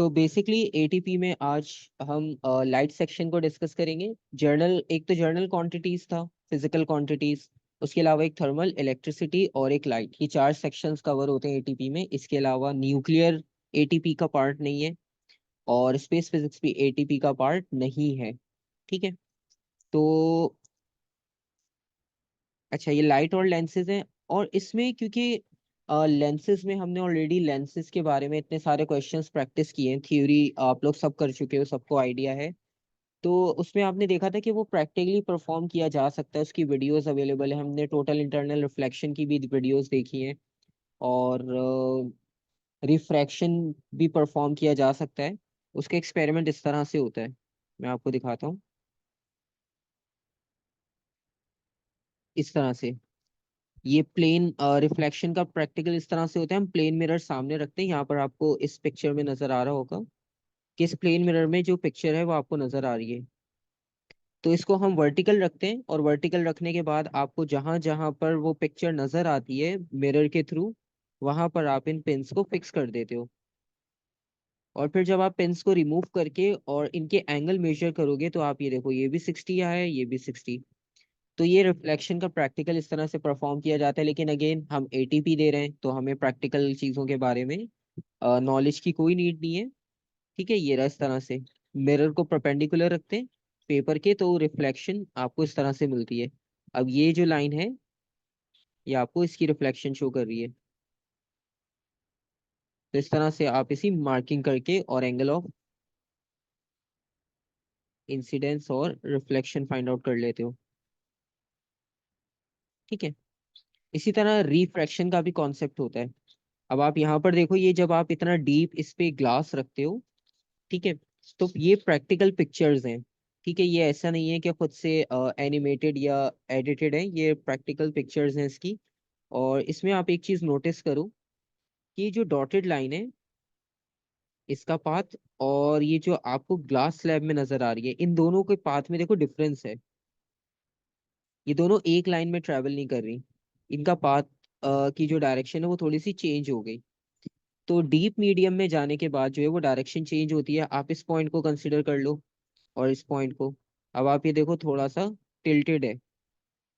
तो basically ATP में आज हम लाइट सेक्शन को डिस्कस करेंगे। जर्नल, एक तो जर्नल क्वांटिटीज था, फिजिकल क्वांटिटीज, उसके अलावा एक थर्मल, इलेक्ट्रिसिटी और एक लाइट, ये चार सेक्शंस कवर होते हैं एटीपी में। इसके अलावा न्यूक्लियर एटीपी का पार्ट नहीं है और स्पेस फिजिक्स भी एटीपी का पार्ट नहीं है। ठीक है। तो अच्छा, ये लाइट और लेंसेज हैं। और इसमें क्योंकि लेंसेज में हमने ऑलरेडी लेंसेज के बारे में इतने सारे क्वेश्चंस प्रैक्टिस किए हैं, थ्योरी आप लोग सब कर चुके हो, सबको आइडिया है। तो उसमें आपने देखा था कि वो प्रैक्टिकली परफॉर्म किया जा सकता है, उसकी वीडियोस अवेलेबल है। हमने टोटल इंटरनल रिफ्लेक्शन की भी वीडियोस देखी हैं और रिफ्रैक्शन भी परफॉर्म किया जा सकता है। उसका एक्सपेरिमेंट इस तरह से होता है, मैं आपको दिखाता हूँ। इस तरह से ये प्लेन रिफ्लेक्शन का प्रैक्टिकल इस तरह से होता है। हम प्लेन मिरर सामने रखते हैं, यहाँ पर आपको इस पिक्चर में नजर आ रहा होगा कि इस प्लेन मिरर में जो पिक्चर है वो आपको नजर आ रही है। तो इसको हम वर्टिकल रखते हैं और वर्टिकल रखने के बाद आपको जहां जहां पर वो पिक्चर नजर आती है मिरर के थ्रू, वहां पर आप इन पिंस को फिक्स कर देते हो। और फिर जब आप पिंस को रिमूव करके और इनके एंगल मेजर करोगे तो आप ये देखो, ये भी 60 आया है, ये भी 60। तो ये रिफ्लेक्शन का प्रैक्टिकल इस तरह से परफॉर्म किया जाता है। लेकिन अगेन हम एटीपी दे रहे हैं तो हमें प्रैक्टिकल चीजों के बारे में नॉलेज की कोई नीड नहीं है। ठीक है, ये रहा इस तरह से। मिरर को परपेंडिकुलर रखते हैं पेपर के तो रिफ्लेक्शन आपको इस तरह से मिलती है। अब ये जो लाइन है ये आपको इसकी रिफ्लेक्शन शो कर रही है। तो इस तरह से आप इसी मार्किंग करके और एंगल ऑफ इंसिडेंस और रिफ्लेक्शन फाइंड आउट कर लेते हो। ठीक है। इसी तरह रिफ्रैक्शन का भी कॉन्सेप्ट होता है। अब आप यहाँ पर देखो, ये जब आप इतना डीप इस पे ग्लास रखते हो, ठीक है, तो ये प्रैक्टिकल पिक्चर्स हैं। ठीक है, ये ऐसा नहीं है कि खुद से एनिमेटेड या एडिटेड है, ये प्रैक्टिकल पिक्चर्स हैं इसकी। और इसमें आप एक चीज नोटिस करो कि जो डॉटेड लाइन है इसका पाथ, और ये जो आपको ग्लास स्लैब में नजर आ रही है, इन दोनों के पाथ में देखो डिफरेंस है। ये दोनों एक लाइन में ट्रेवल नहीं कर रही, इनका पाथ की जो डायरेक्शन है वो थोड़ी सी चेंज हो गई। तो डीप मीडियम में जाने के बाद जो है वो डायरेक्शन चेंज होती है। आप इस पॉइंट को कंसिडर कर लो और इस पॉइंट को। अब आप ये देखो थोड़ा सा टिल्टेड है।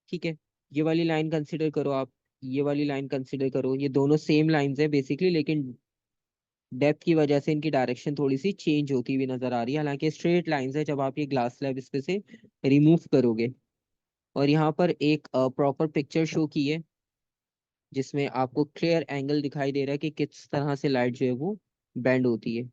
ठीक है, ये वाली लाइन कंसिडर करो आप, ये वाली लाइन कंसिडर करो, ये दोनों सेम लाइंस है बेसिकली, लेकिन डेप्थ की वजह से इनकी डायरेक्शन थोड़ी सी चेंज होती हुई नजर आ रही है। हालांकि स्ट्रेट लाइंस है जब आप ये ग्लास स्लैब इस पे से रिमूव करोगे। और यहाँ पर एक प्रॉपर पिक्चर शो की है जिसमें आपको क्लियर एंगल दिखाई दे रहा है कि किस तरह से लाइट जो है वो बेंड होती है।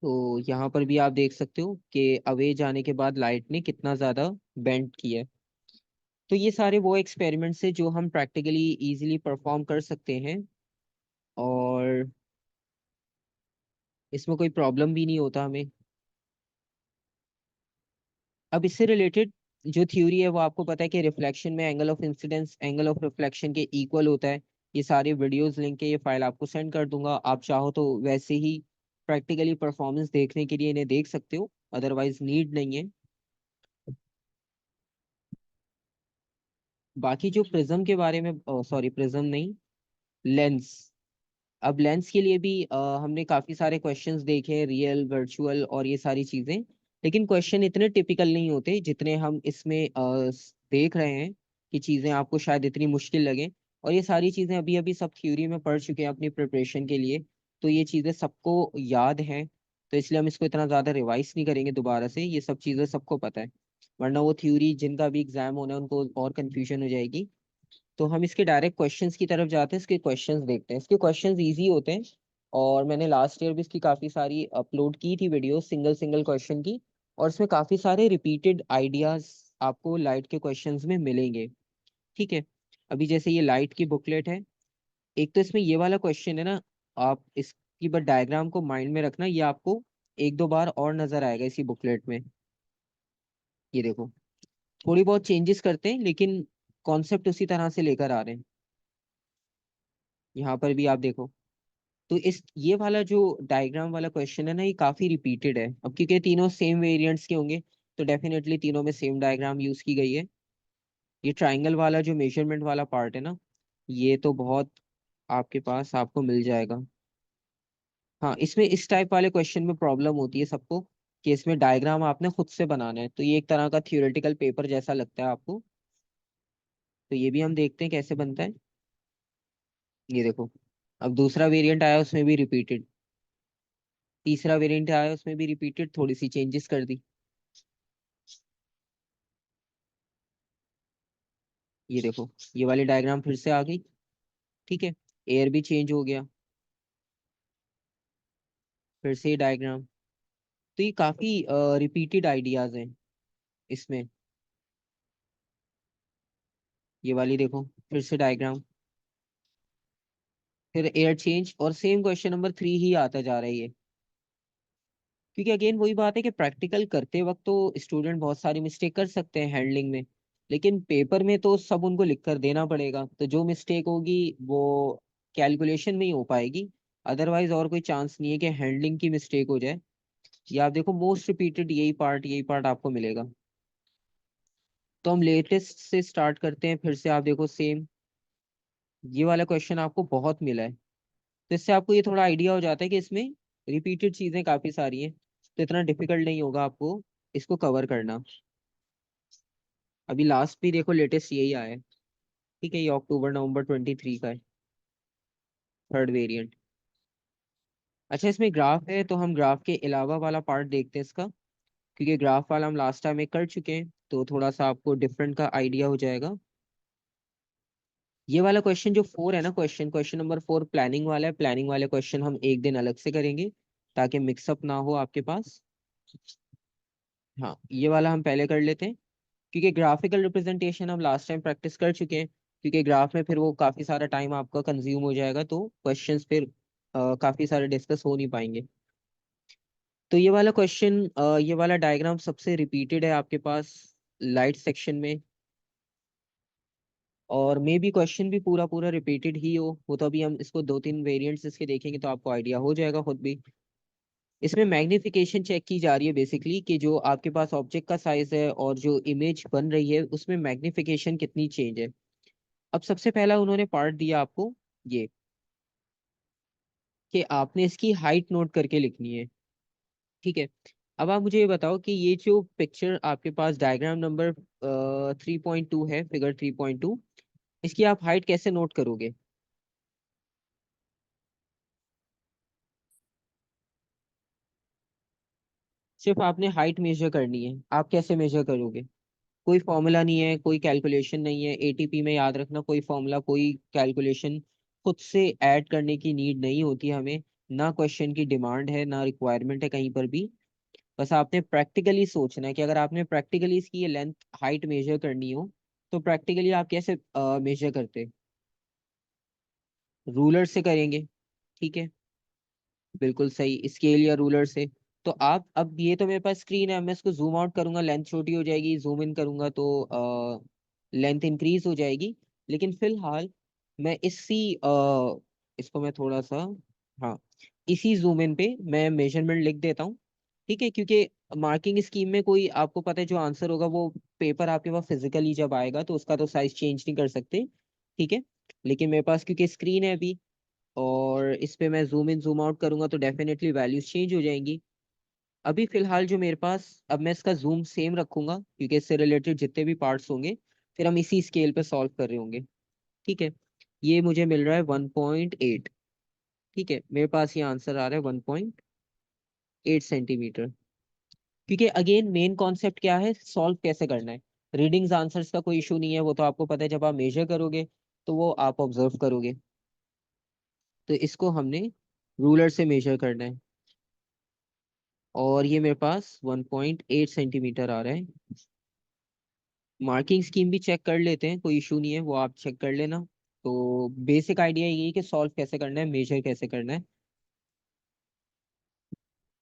तो यहाँ पर भी आप देख सकते हो कि अवे जाने के बाद लाइट ने कितना ज्यादा बेंड किया है। तो ये सारे वो एक्सपेरिमेंट्स है जो हम प्रैक्टिकली इजीली परफॉर्म कर सकते हैं और इसमें कोई प्रॉब्लम भी नहीं होता हमें। अब इससे रिलेटेड जो थ्योरी है वो आपको पता है कि रिफ्लेक्शन में angle of incidence angle of reflection के इक्वल होता है। ये सारे वीडियोस लिंक है, ये फाइल आपको सेंड कर दूंगा, आप चाहो तो वैसे ही प्रैक्टिकली परफॉर्मेंस देखने के लिए इन्हें देख सकते हो, अदरवाइज नीड नहीं है। बाकी जो प्रिज्म के बारे में, सॉरी प्रिज्म नहीं, लेंस। अब लेंस के लिए भी हमने काफी सारे क्वेश्चंस देखे हैं, रियल वर्चुअल और ये सारी चीजें। लेकिन क्वेश्चन इतने टिपिकल नहीं होते जितने हम इसमें देख रहे हैं कि चीजें आपको शायद इतनी मुश्किल लगे। और ये सारी चीजें अभी अभी सब थ्योरी में पढ़ चुके हैं अपनी प्रिपरेशन के लिए, तो ये चीजें सबको याद हैं। तो इसलिए हम इसको इतना ज्यादा रिवाइज नहीं करेंगे दोबारा से, ये सब चीजें सबको पता है। वरना वो थ्योरी जिनका भी एग्जाम होना है उनको और कंफ्यूजन हो जाएगी। तो हम इसके डायरेक्ट क्वेश्चंस की तरफ जाते हैं, इसके क्वेश्चंस देखते हैं। इसके क्वेश्चंस इजी होते हैं और मैंने लास्ट ईयर भी इसकी काफ़ी सारी अपलोड की थी वीडियो सिंगल सिंगल क्वेश्चन की। और इसमें काफ़ी सारे रिपीटेड आइडियाज आपको लाइट के क्वेश्चंस में मिलेंगे। ठीक है। अभी जैसे ये लाइट की बुकलेट है, एक तो इसमें ये वाला क्वेश्चन है ना, आप इसकी बस डायग्राम को माइंड में रखना, ये आपको एक दो बार और नजर आएगा इसी बुकलेट में। ये देखो, थोड़ी बहुत चेंजेस करते हैं लेकिन कॉन्सेप्ट उसी तरह से लेकर आ रहे हैं। यहाँ पर भी आप देखो, तो इस ये वाला जो डायग्राम वाला क्वेश्चन है ना, ये काफी रिपीटेड है। अब क्योंकि तीनों सेम वेरिएंट्स के होंगे तो डेफिनेटली तीनों में सेम डायग्राम यूज की गई है। ये ट्राइंगल वाला जो मेजरमेंट वाला पार्ट है ना, ये तो बहुत आपके पास आपको मिल जाएगा। हाँ, इसमें इस टाइप वाले क्वेश्चन में प्रॉब्लम होती है सबको, कि इसमें डायग्राम आपने खुद से बनाना है, तो ये एक तरह का थियोरेटिकल पेपर जैसा लगता है आपको। तो ये भी हम देखते हैं कैसे बनता है। ये देखो, अब दूसरा वेरिएंट आया उसमें भी रिपीटेड, तीसरा वेरिएंट आया उसमें भी रिपीटेड, थोड़ी सी चेंजेस कर दी। ये देखो, ये वाली डायग्राम फिर से आ गई। ठीक है, एयर भी चेंज हो गया, फिर से डायग्राम। तो ये काफी रिपीटेड आइडियाज हैं इसमें। ये वाली देखो, फिर से डायग्राम, फिर एयर चेंज, और सेम क्वेश्चन नंबर 3 ही आता जा रही है। क्योंकि अगेन वही बात है कि प्रैक्टिकल करते वक्त तो स्टूडेंट बहुत सारी मिस्टेक कर सकते हैं हैंडलिंग में, लेकिन पेपर में तो सब उनको लिख कर देना पड़ेगा, तो जो मिस्टेक होगी वो कैलकुलेशन में ही हो पाएगी। अदरवाइज और कोई चांस नहीं है कि हैंडलिंग की मिस्टेक हो जाए। ये आप देखो, मोस्ट रिपीटेड यही पार्ट आपको मिलेगा। तो हम लेटेस्ट से स्टार्ट करते हैं, फिर से आप देखो सेम। ये वाला क्वेश्चन आपको बहुत मिला है, तो इससे आपको ये थोड़ा आइडिया हो जाता है कि इसमें रिपीटेड चीजें काफी सारी हैं, तो इतना डिफिकल्ट नहीं होगा आपको इसको कवर करना। अभी लास्ट भी देखो, लेटेस्ट यही आया है। ठीक है, ये अक्टूबर नवंबर 23 का है, थर्ड वेरिएंट। अच्छा, इसमें ग्राफ है, तो हम ग्राफ के अलावा वाला पार्ट देखते हैं इसका, क्योंकि ग्राफ वाला हम लास्ट टाइम एक कर चुके हैं, तो थोड़ा सा आपको डिफरेंट का आइडिया हो जाएगा। ये वाला क्वेश्चन जो 4 है ना, क्वेश्चन क्वेश्चन नंबर 4 प्लानिंग वाला है। प्लानिंग वाले क्वेश्चन हम एक दिन अलग से करेंगे, ताकि मिक्सअप ना हो आपके पास। हाँ, ये वाला हम पहले कर लेते हैं, क्योंकि ग्राफिकल रिप्रेजेंटेशन हम लास्ट टाइम प्रैक्टिस कर चुके हैं। क्योंकि ग्राफ में फिर वो काफी सारा टाइम आपका कंज्यूम हो जाएगा, तो क्वेश्चंस फिर काफी सारे डिस्कस हो नहीं पाएंगे। तो ये वाला क्वेश्चन, ये वाला डायग्राम सबसे रिपीटेड है आपके पास लाइट सेक्शन में, और मे बी क्वेश्चन भी पूरा पूरा रिपीटेड ही हो। वो तो अभी हम इसको 2-3 वेरिएंट्स इसके देखेंगे तो आपको आइडिया हो जाएगा खुद भी। इसमें मैग्निफिकेशन चेक की जा रही है बेसिकली, कि जो आपके पास ऑब्जेक्ट का साइज है और जो इमेज बन रही है उसमें मैग्निफिकेशन कितनी चेंज है। अब सबसे पहला उन्होंने पार्ट दिया आपको ये, कि आपने इसकी हाइट नोट करके लिखनी है। ठीक है, अब आप मुझे ये बताओ कि ये जो पिक्चर आपके पास डायग्राम नंबर 3.2 है, फिगर 3.2, इसकी आप हाइट कैसे नोट करोगे? सिर्फ आपने हाइट मेजर करनी है, आप कैसे मेजर करोगे? कोई फॉर्मूला नहीं है, कोई कैलकुलेशन नहीं है, एटीपी में याद रखना, कोई फॉर्मूला कोई कैलकुलेशन खुद से ऐड करने की नीड नहीं होती हमें। ना क्वेश्चन की डिमांड है, ना रिक्वायरमेंट है कहीं पर भी। बस आपने प्रैक्टिकली सोचना है कि अगर आपने प्रैक्टिकली इसकी ये लेंथ हाइट मेजर करनी हो, तो प्रैक्टिकली आप कैसे मेजर करते? रूलर से करेंगे। ठीक है, बिल्कुल सही, स्केल या रूलर से। तो आप, अब ये तो मेरे पास स्क्रीन है, मैं इसको जूम आउट करूंगा, लेंथ छोटी हो जाएगी, जूम इन करूंगा तो लेंथ इंक्रीज हो जाएगी। लेकिन फिलहाल मैं इसको मैं थोड़ा सा, हाँ, इसी जूम इन पे मैं मेजरमेंट लिख देता हूँ। ठीक है, क्योंकि मार्किंग स्कीम में कोई, आपको पता है जो आंसर होगा वो पेपर आपके पास फिजिकली जब आएगा तो उसका तो साइज चेंज नहीं कर सकते। ठीक है, लेकिन मेरे पास क्योंकि स्क्रीन है अभी, और इस पे मैं जूम इन जूम आउट करूंगा तो डेफिनेटली वैल्यूज चेंज हो जाएंगी। अभी फिलहाल जो मेरे पास, अब मैं इसका जूम सेम रखूंगा क्योंकि इससे रिलेटेड जितने भी पार्ट्स होंगे फिर हम इसी स्केल पे सॉल्व कर रहे होंगे। ठीक है, ये मुझे मिल रहा है 1.8। ठीक है, मेरे पास ये आंसर आ रहा है 1.8 सेंटीमीटर। क्योंकि अगेन मेन कॉन्सेप्ट क्या है, सॉल्व कैसे करना है। रीडिंग्स आंसर्स का कोई इशू नहीं है, वो तो आपको पता है, जब आप मेजर करोगे तो वो आप ऑब्जर्व करोगे। तो इसको हमने रूलर से मेजर करना है, और ये मेरे पास 1.8 सेंटीमीटर आ रहा है। मार्किंग स्कीम भी चेक कर लेते हैं, कोई इशू नहीं है, वो आप चेक कर लेना। तो बेसिक आइडिया यही है कि सॉल्व कैसे करना है, मेजर कैसे करना है।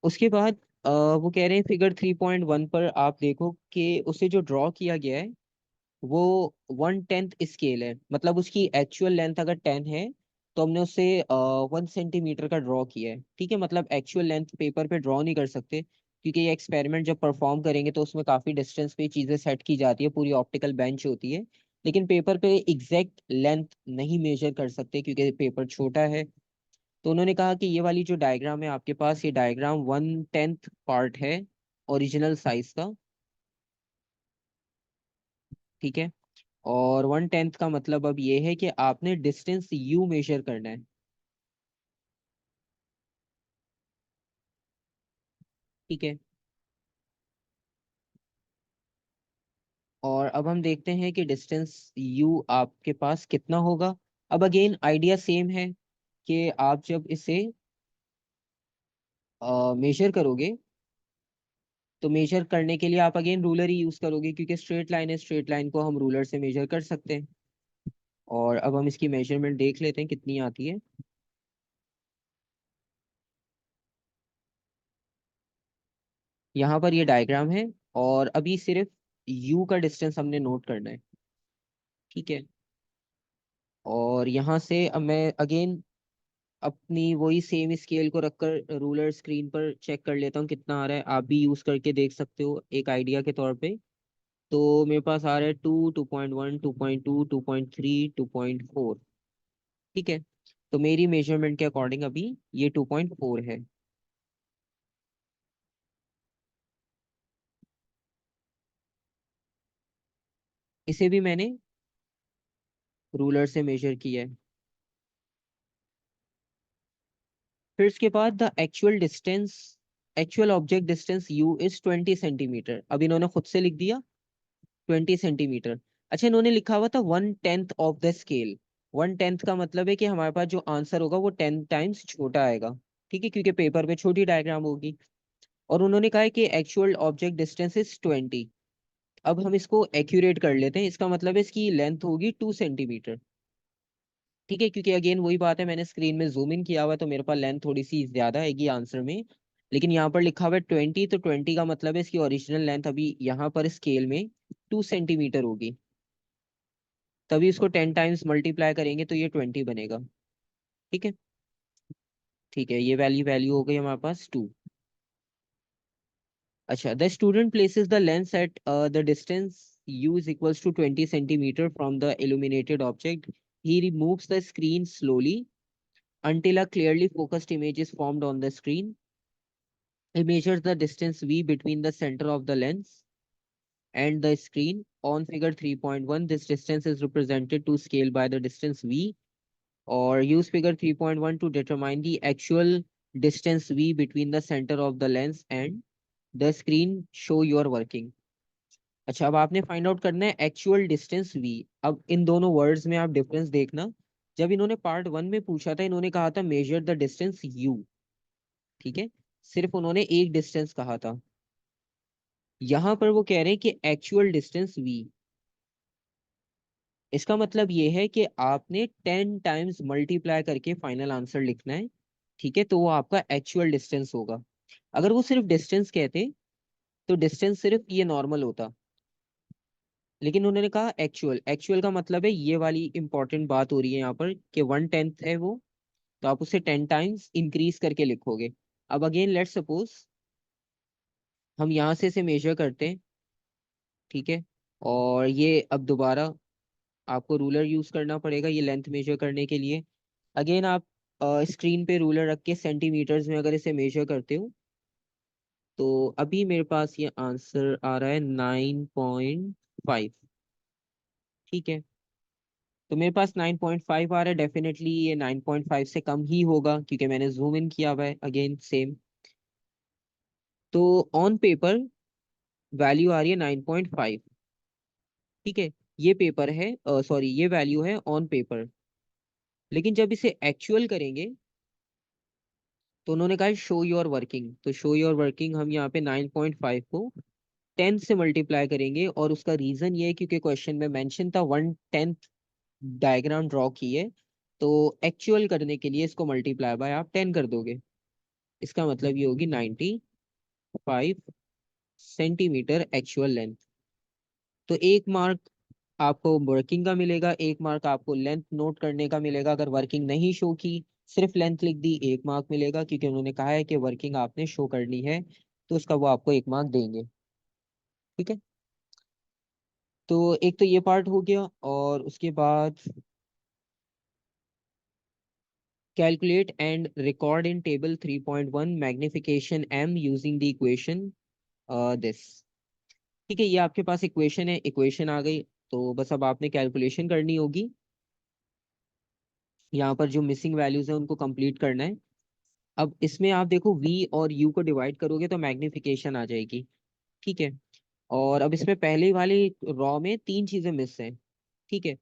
उसके बाद वो कह रहे हैं फिगर 3.1 पर आप देखो कि उसे जो ड्रॉ किया गया है वो 1/10 स्केल है, मतलब उसकी एक्चुअल लेंथ अगर 10 है तो हमने उसे 1 सेंटीमीटर का ड्रॉ किया है। ठीक है, मतलब एक्चुअल लेंथ पेपर पे ड्रॉ नहीं कर सकते, क्योंकि ये एक्सपेरिमेंट जब परफॉर्म करेंगे तो उसमें काफी डिस्टेंस पे चीजें सेट की जाती है, पूरी ऑप्टिकल बेंच होती है। लेकिन पेपर पे एग्जैक्ट लेंथ नहीं मेजर कर सकते क्योंकि पेपर छोटा है। तो उन्होंने कहा कि ये वाली जो डायग्राम है आपके पास, ये डायग्राम 1/10 पार्ट है ओरिजिनल साइज का। ठीक है। और 1/10 का मतलब अब ये है कि आपने डिस्टेंस यू मेजर करना है। ठीक है। और अब हम देखते हैं कि डिस्टेंस यू आपके पास कितना होगा। अब अगेन आइडिया सेम है कि आप जब इसे मेजर करोगे तो मेजर करने के लिए आप अगेन रूलर ही यूज करोगे, क्योंकि स्ट्रेट लाइन है, स्ट्रेट लाइन को हम रूलर से मेजर कर सकते हैं। और अब हम इसकी मेजरमेंट देख लेते हैं कितनी आती है। यहाँ पर ये डायग्राम है और अभी सिर्फ यू का डिस्टेंस हमने नोट करना है। ठीक है। और यहाँ से अब मैं अगेन अपनी वही सेम स्केल को रखकर रूलर स्क्रीन पर चेक कर लेता हूँ कितना आ रहा है। आप भी यूज करके देख सकते हो एक आइडिया के तौर पे। तो मेरे पास आ रहा है 2, 2.1, 2.2, 2.3, 2.4। ठीक है। तो मेरी मेजरमेंट के अकॉर्डिंग अभी ये 2.4 है। इसे भी मैंने रूलर से मेजर किया है। फिर इसके बाद the actual distance, actual object distance you is 20 centimetre. अब इन्होंने खुद से लिख दिया 20 सेंटीमीटर। अच्छा, इन्होंने लिखा हुआ था 1/10 ऑफ द स्केल। 1/10 का मतलब है कि हमारे पास जो आंसर होगा वो 10 टाइम्स छोटा आएगा। ठीक है, क्योंकि पेपर पे छोटी डायग्राम होगी। और उन्होंने कहा है कि एक्चुअल ऑब्जेक्ट डिस्टेंस इज 20। अब हम इसको एक्यूरेट कर लेते हैं। इसका मतलब है इसकी लेंथ होगी 2 सेंटीमीटर। ठीक है, क्योंकि अगेन वही बात है, मैंने स्क्रीन में जूम इन किया हुआ है तो मेरे पास लेंथ थोड़ी सी ज्यादा आएगी आंसर में। लेकिन यहाँ पर लिखा हुआ है 20, तो 20 का मतलब है इसकी ओरिजिनल लेंथ अभी यहाँ पर स्केल में 2 सेंटीमीटर होगी। तभी इसको 10 टाइम्स मल्टीप्लाई करेंगे तो ये 20 बनेगा। ठीक है। ठीक है, ये वैल्यू वैल्यू हो गई हमारे पास 2। अच्छा, the student places the lens at the distance u is equals to 20 centimeter from the illuminated object. He removes the screen slowly until a clearly focused image is formed on the screen. He measures the distance v between the center of the lens and the screen. On figure 3.1, this distance is represented to scale by the distance v, or use figure 3.1 to determine the actual distance v between the center of the lens and the screen. Show your working. अच्छा, अब आपने find out करना है actual distance v। अब इन दोनों words में आप difference देखना। जब इन्होंने पार्ट 1 में पूछा था, इन्होंने कहा था मेजर द डिस्टेंस u। ठीक है, सिर्फ उन्होंने एक डिस्टेंस कहा था। यहाँ पर वो कह रहे हैं कि एक्चुअल डिस्टेंस v। इसका मतलब ये है कि आपने 10 टाइम्स मल्टीप्लाई करके फाइनल आंसर लिखना है। ठीक है, तो वो आपका एक्चुअल डिस्टेंस होगा। अगर वो सिर्फ डिस्टेंस कहते तो डिस्टेंस सिर्फ ये नॉर्मल होता। लेकिन उन्होंने कहा एक्चुअल। एक्चुअल का मतलब है ये वाली इंपॉर्टेंट बात हो रही है यहाँ पर कि 1/10 है वो, तो आप उसे 10 टाइम्स इंक्रीज करके लिखोगे। अब अगेन लेट्स सपोज हम यहाँ से इसे मेजर करते हैं। ठीक है। और ये अब दोबारा आपको रूलर यूज करना पड़ेगा ये लेंथ मेजर करने के लिए। अगेन आप स्क्रीन पे रूलर रख के सेंटीमीटर्स में अगर इसे मेजर करते हो तो अभी मेरे पास ये आंसर आ रहा है 9.5। ठीक है। तो मेरे पास 9.5 आ रहा है। डेफिनेटली ये 9.5 से कम ही होगा क्योंकि मैंने जूम इन किया हुआ है अगेन सेम। तो ऑन पेपर वैल्यू आ रही है 9.5। ठीक है। ये पेपर है, सॉरी, ये वैल्यू है ऑन पेपर। लेकिन जब इसे एक्चुअल करेंगे तो उन्होंने कहा शो योर वर्किंग। तो शो योर वर्किंग हम यहाँ पे 9.5 को 10 से मल्टीप्लाई करेंगे। और उसका रीजन ये है क्योंकि क्वेश्चन में मेंशन था 1/10 डायग्राम ड्रॉ की है। तो एक्चुअल करने के लिए इसको मल्टीप्लाई बाय आप 10 कर दोगे। इसका मतलब ये होगी 95 सेंटीमीटर एक्चुअल लेंथ। तो एक मार्क आपको वर्किंग का मिलेगा, एक मार्क आपको लेंथ नोट करने का मिलेगा। अगर वर्किंग नहीं शो की, सिर्फ लेंथ लिख दी, 1 मार्क मिलेगा क्योंकि उन्होंने कहा है कि वर्किंग आपने शो करनी है, तो उसका वो आपको 1 मार्क देंगे। ठीक है। तो एक तो ये पार्ट हो गया, और उसके बाद calculate and record in table 3.1 magnification am using the equation this. ठीक है, ये आपके पास इक्वेशन है, इक्वेशन आ गई। तो बस अब आपने कैलकुलेशन करनी होगी, यहाँ पर जो मिसिंग वैल्यूज है उनको कंप्लीट करना है। अब इसमें आप देखो v और u को डिवाइड करोगे तो मैग्निफिकेशन आ जाएगी। ठीक है, और अब इसमें पहले वाली रॉ में तीन चीजें मिस हैं। ठीक है,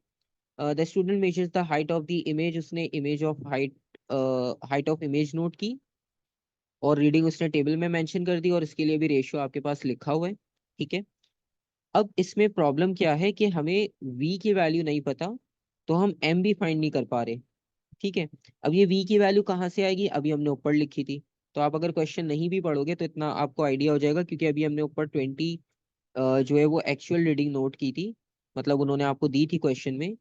the student measures the height of the image, उसने image of height, height of image note की, और रीडिंग उसने टेबल में मेंशन कर दी, और इसके लिए भी रेशियो आपके पास लिखा हुआ है। ठीक है, अब इसमें प्रॉब्लम क्या है कि हमें v की वैल्यू नहीं पता, तो हम m भी फाइंड नहीं कर पा रहे। ठीक है, अब ये v की वैल्यू कहाँ से आएगी, अभी हमने ऊपर लिखी थी। तो आप अगर क्वेश्चन नहीं भी पढ़ोगे तो इतना आपको आइडिया हो जाएगा, क्योंकि अभी हमने ऊपर 20 जो है वो एक्चुअल रीडिंग नोट की थी। मतलब उन्होंने आपको दी थी क्वेश्चन में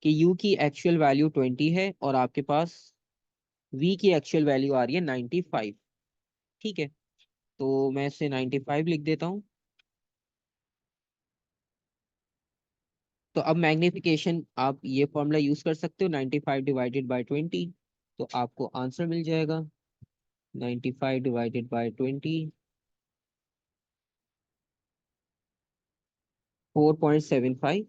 कि u की एक्चुअल वैल्यू 20 है, और आपके पास v की एक्चुअल वैल्यू आ रही है 95। ठीक है, तो मैं इसे 95 लिख देता हूँ। तो अब मैग्निफिकेशन आप ये फॉर्मूला यूज कर सकते हो, 95 डिवाइडेड बाई 20, तो आपको आंसर मिल जाएगा 95 डिवाइडेड बाई 20, 4.75।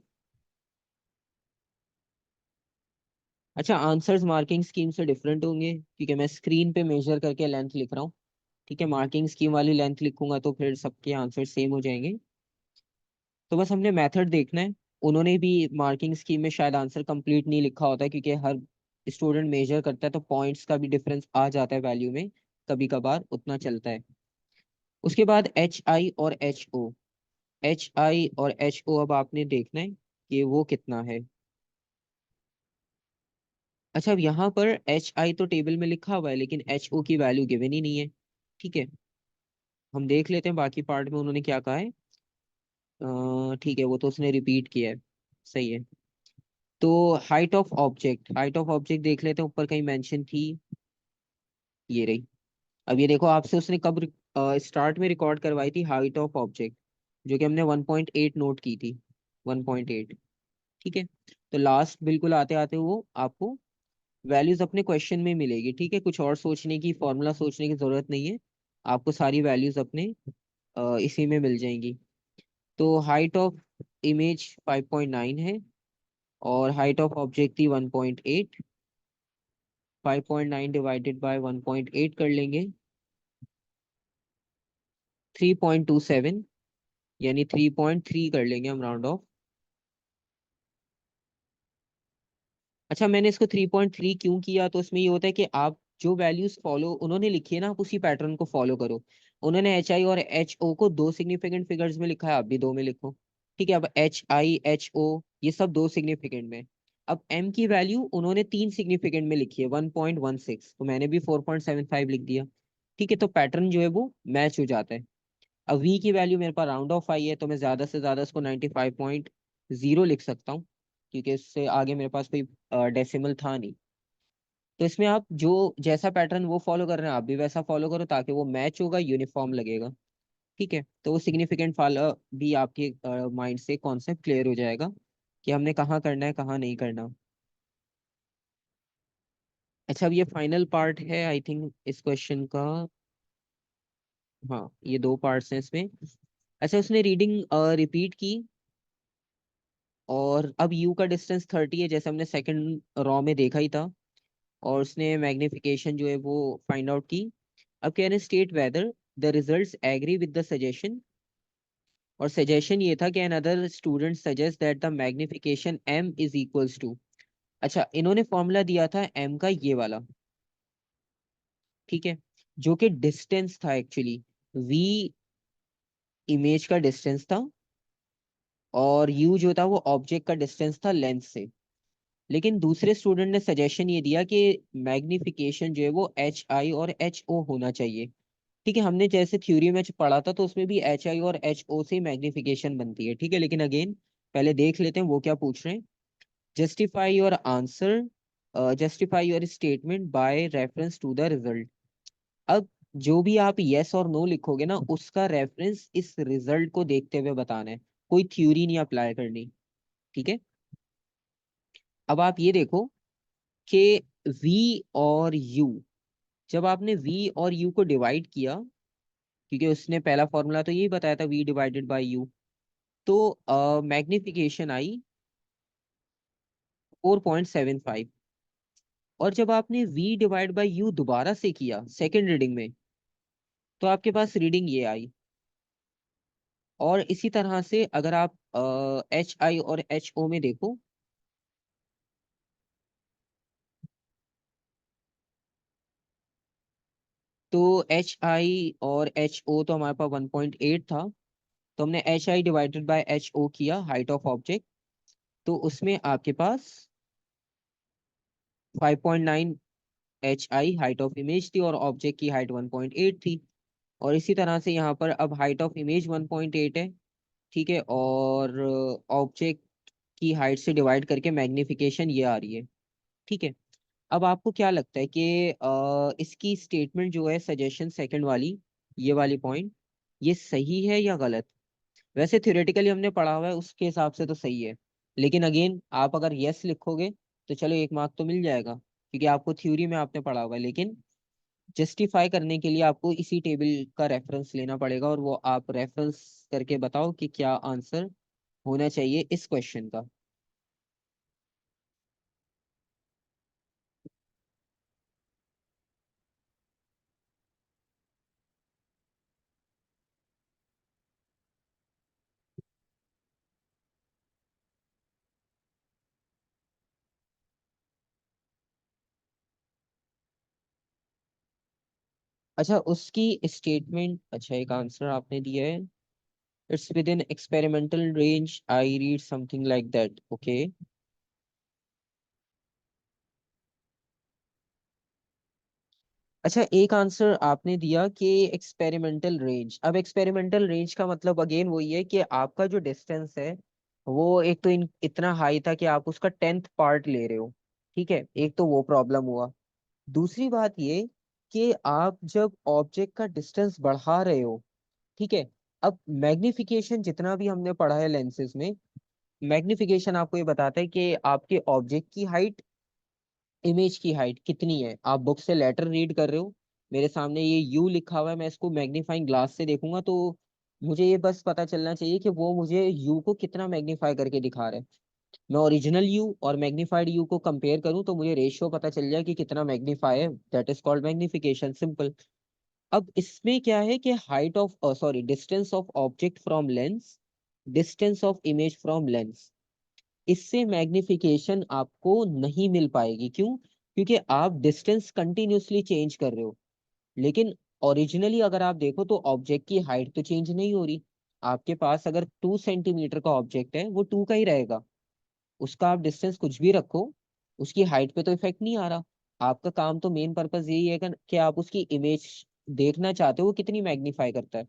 अच्छा, आंसर्स मार्किंग स्कीम से डिफरेंट होंगे, क्योंकि मैं स्क्रीन पे मेजर करके लेंथ लिख रहा हूँ। ठीक है, मार्किंग स्कीम वाली लेंथ लिखूंगा तो फिर सबके आंसर सेम हो जाएंगे। तो बस हमने मेथड देखना है। उन्होंने भी मार्किंग स्कीम में शायद आंसर कंप्लीट नहीं लिखा होता है, क्योंकि हर स्टूडेंट मेजर करता है तो पॉइंट्स का भी डिफरेंस आ जाता है वैल्यू में, कभी कभार उतना चलता है। उसके बाद एच आई और एच ओ, एच आई और एच ओ अब आपने देखना है कि वो कितना है। अच्छा, अब यहाँ पर एच आई तो टेबल में लिखा हुआ है, लेकिन एच ओ की वैल्यू गिवन ही नहीं है। ठीक है, हम देख लेते हैं बाकी पार्ट में उन्होंने क्या कहा है। ठीक है, वो तो उसने रिपीट किया है, सही है। तो height of object, height of object देख लेते हैं, ऊपर कहीं मेंशन थी, ये रही। अब ये देखो, आपसे उसने कब स्टार्ट में रिकॉर्ड करवाई थी हाइट ऑफ ऑब्जेक्ट, जो कि हमने 1.8 नोट की थी, 1.8। ठीक है, तो लास्ट बिल्कुल आते आते वो आपको वैल्यूज अपने क्वेश्चन में मिलेगी। ठीक है, कुछ और सोचने की, फॉर्मूला सोचने की जरूरत नहीं है, आपको सारी वैल्यूज अपने इसी में मिल जाएंगी। तो हाइट ऑफ इमेज 5.9 है, और हाइट ऑफ ऑब्जेक्ट थी 1.8। 5.9 डिवाइडेड बाय 1.8 कर लेंगे, 3.27, यानी 3.3 कर लेंगे हम राउंड ऑफ। अच्छा, मैंने इसको 3.3 क्यों किया, तो इसमें ये होता है कि आप जो वैल्यूज फॉलो उन्होंने लिखी है ना, आप उसी पैटर्न को फॉलो करो। उन्होंने एच आई और एच ओ को दो सिग्निफिकेंट फिगर्स में लिखा है, आप भी दो में लिखो। ठीक है, अब एच आई एच ओ ये सब दो सिग्निफिकेंट में। अब एम की वैल्यू उन्होंने तीन सिग्निफिकेंट में लिखी है, 1.16, तो मैंने भी 4.75 लिख दिया। ठीक है, तो पैटर्न जो है वो मैच हो जाता है। अब वी की वैल्यू मेरे पास राउंड ऑफ आई है, तो मैं ज्यादा से ज्यादा इसको 95.0 लिख सकता हूँ, क्योंकि इससे आगे मेरे पास कोई डेसिमल था नहीं। तो इसमें आप जो जैसा पैटर्न वो फॉलो कर रहे हैं, आप भी वैसा फॉलो करो, ताकि वो मैच होगा, यूनिफॉर्म लगेगा। ठीक है, तो वो सिग्निफिकेंट फॉलो भी आपके माइंड से कॉन्सेप्ट क्लियर हो जाएगा कि हमने कहाँ करना है, कहाँ नहीं करना। अच्छा, अब ये फाइनल पार्ट है आई थिंक इस क्वेश्चन का। हाँ, ये दो पार्ट्स हैं इसमें। अच्छा, उसने रीडिंग रिपीट की, और अब u का डिस्टेंस 30 है, जैसे हमने सेकंड रॉ में देखा ही था, और उसने मैग्निफिकेशन जो है वो फाइंड आउट की। अब कह रहे हैं state whether the results agree with the suggestion, और सजेशन ये था कि another student suggest that the magnification m is equals to. अच्छा, इन्होंने फॉर्मूला दिया था m का ये वाला। ठीक है, जो कि डिस्टेंस था एक्चुअली, v इमेज का डिस्टेंस था, और u जो था वो ऑब्जेक्ट का डिस्टेंस था लेंस से। लेकिन दूसरे स्टूडेंट ने सजेशन ये दिया कि मैग्निफिकेशन जो है वो एच आई और एच ओ होना चाहिए। ठीक है, हमने जैसे थ्योरी में पढ़ा था तो उसमें भी एच आई और एच ओ से मैग्निफिकेशन बनती है। ठीक है, लेकिन अगेन पहले देख लेते हैं वो क्या पूछ रहे हैं। Justify your answer, justify your statement by reference to the result. अब जो भी आप यस और नो लिखोगे ना, उसका रेफरेंस इस रिजल्ट को देखते हुए बताना है। कोई थ्योरी नहीं अप्लाई करनी। ठीक है। अब आप ये देखो कि v और u, जब आपने v और u को डिवाइड किया, क्योंकि उसने पहला फॉर्मूला तो यही बताया था v डिवाइडेड बाय u, तो मैग्निफिकेशन आई 4.75। और जब आपने v डिवाइड बाय u दोबारा से किया सेकेंड रीडिंग में, तो आपके पास रीडिंग ये आई। और इसी तरह से अगर आप एच आई और एच ओ में देखो, तो एच आई और एच ओ तो हमारे पास 1.8 था, तो हमने H I divided by H O किया, हाइट ऑफ ऑब्जेक्ट, तो उसमें आपके पास 5.9 H I height of image थी और ऑब्जेक्ट की हाइट 1.8 थी। और इसी तरह से यहाँ पर अब हाइट ऑफ इमेज 1.8 है, ठीक है, और ऑब्जेक्ट की हाइट से डिवाइड करके मैग्निफिकेशन ये आ रही है। ठीक है। अब आपको क्या लगता है कि इसकी स्टेटमेंट जो है सजेशन सेकंड वाली, ये वाली पॉइंट, ये सही है या गलत? वैसे थ्योरेटिकली हमने पढ़ा हुआ है उसके हिसाब से तो सही है, लेकिन अगेन आप अगर यस लिखोगे तो चलो एक मार्क तो मिल जाएगा, क्योंकि आपको थ्योरी में आपने पढ़ा हुआ है। लेकिन जस्टिफाई करने के लिए आपको इसी टेबल का रेफरेंस लेना पड़ेगा, और वो आप रेफरेंस करके बताओ कि क्या आंसर होना चाहिए इस क्वेश्चन का। अच्छा, उसकी स्टेटमेंट, अच्छा एक आंसर आपने दिया है, it's with in experimental range, I read something like that, okay. अच्छा, एक आंसर आपने दिया कि एक्सपेरिमेंटल रेंज। अब एक्सपेरिमेंटल रेंज का मतलब अगेन वही है कि आपका जो डिस्टेंस है वो एक तो इतना हाई था कि आप उसका 10th पार्ट ले रहे हो। ठीक है, एक तो वो प्रॉब्लम हुआ। दूसरी बात ये कि आप जब ऑब्जेक्ट का डिस्टेंस बढ़ा रहे हो, ठीक है, अब मैग्निफिकेशन जितना भी हमने पढ़ा है लेंसेज में, मैग्निफिकेशन आपको ये बताता है कि आपके ऑब्जेक्ट की हाइट, इमेज की हाइट कितनी है। आप बुक से लेटर रीड कर रहे हो, मेरे सामने ये यू लिखा हुआ है, मैं इसको मैग्नीफाइंग ग्लास से देखूंगा तो मुझे ये बस पता चलना चाहिए कि वो मुझे यू को कितना मैग्नीफाई करके दिखा रहा है। मैं ओरिजिनल यू और मैग्नीफाइड यू को कंपेयर करूं तो मुझे रेशियो पता चल जाए कि कितना मैग्नीफाई है, that is called magnification, simple. अब इसमें क्या है कि height of, sorry, distance of object from lens, distance of image from lens, इससे मैग्निफिकेशन आपको नहीं मिल पाएगी। क्यों? क्योंकि आप डिस्टेंस कंटिन्यूअसली चेंज कर रहे हो, लेकिन ओरिजिनली अगर आप देखो तो ऑब्जेक्ट की हाइट तो चेंज नहीं हो रही। आपके पास अगर 2 सेंटीमीटर का ऑब्जेक्ट है वो 2 का ही रहेगा, उसका आप डिस्टेंस कुछ भी रखो, उसकी हाइट पे तो इफेक्ट नहीं आ रहा। आपका काम तो मेन पर्पस यही है कि आप उसकी इमेज देखना चाहते हो वो कितनी मैग्नीफाई करता है।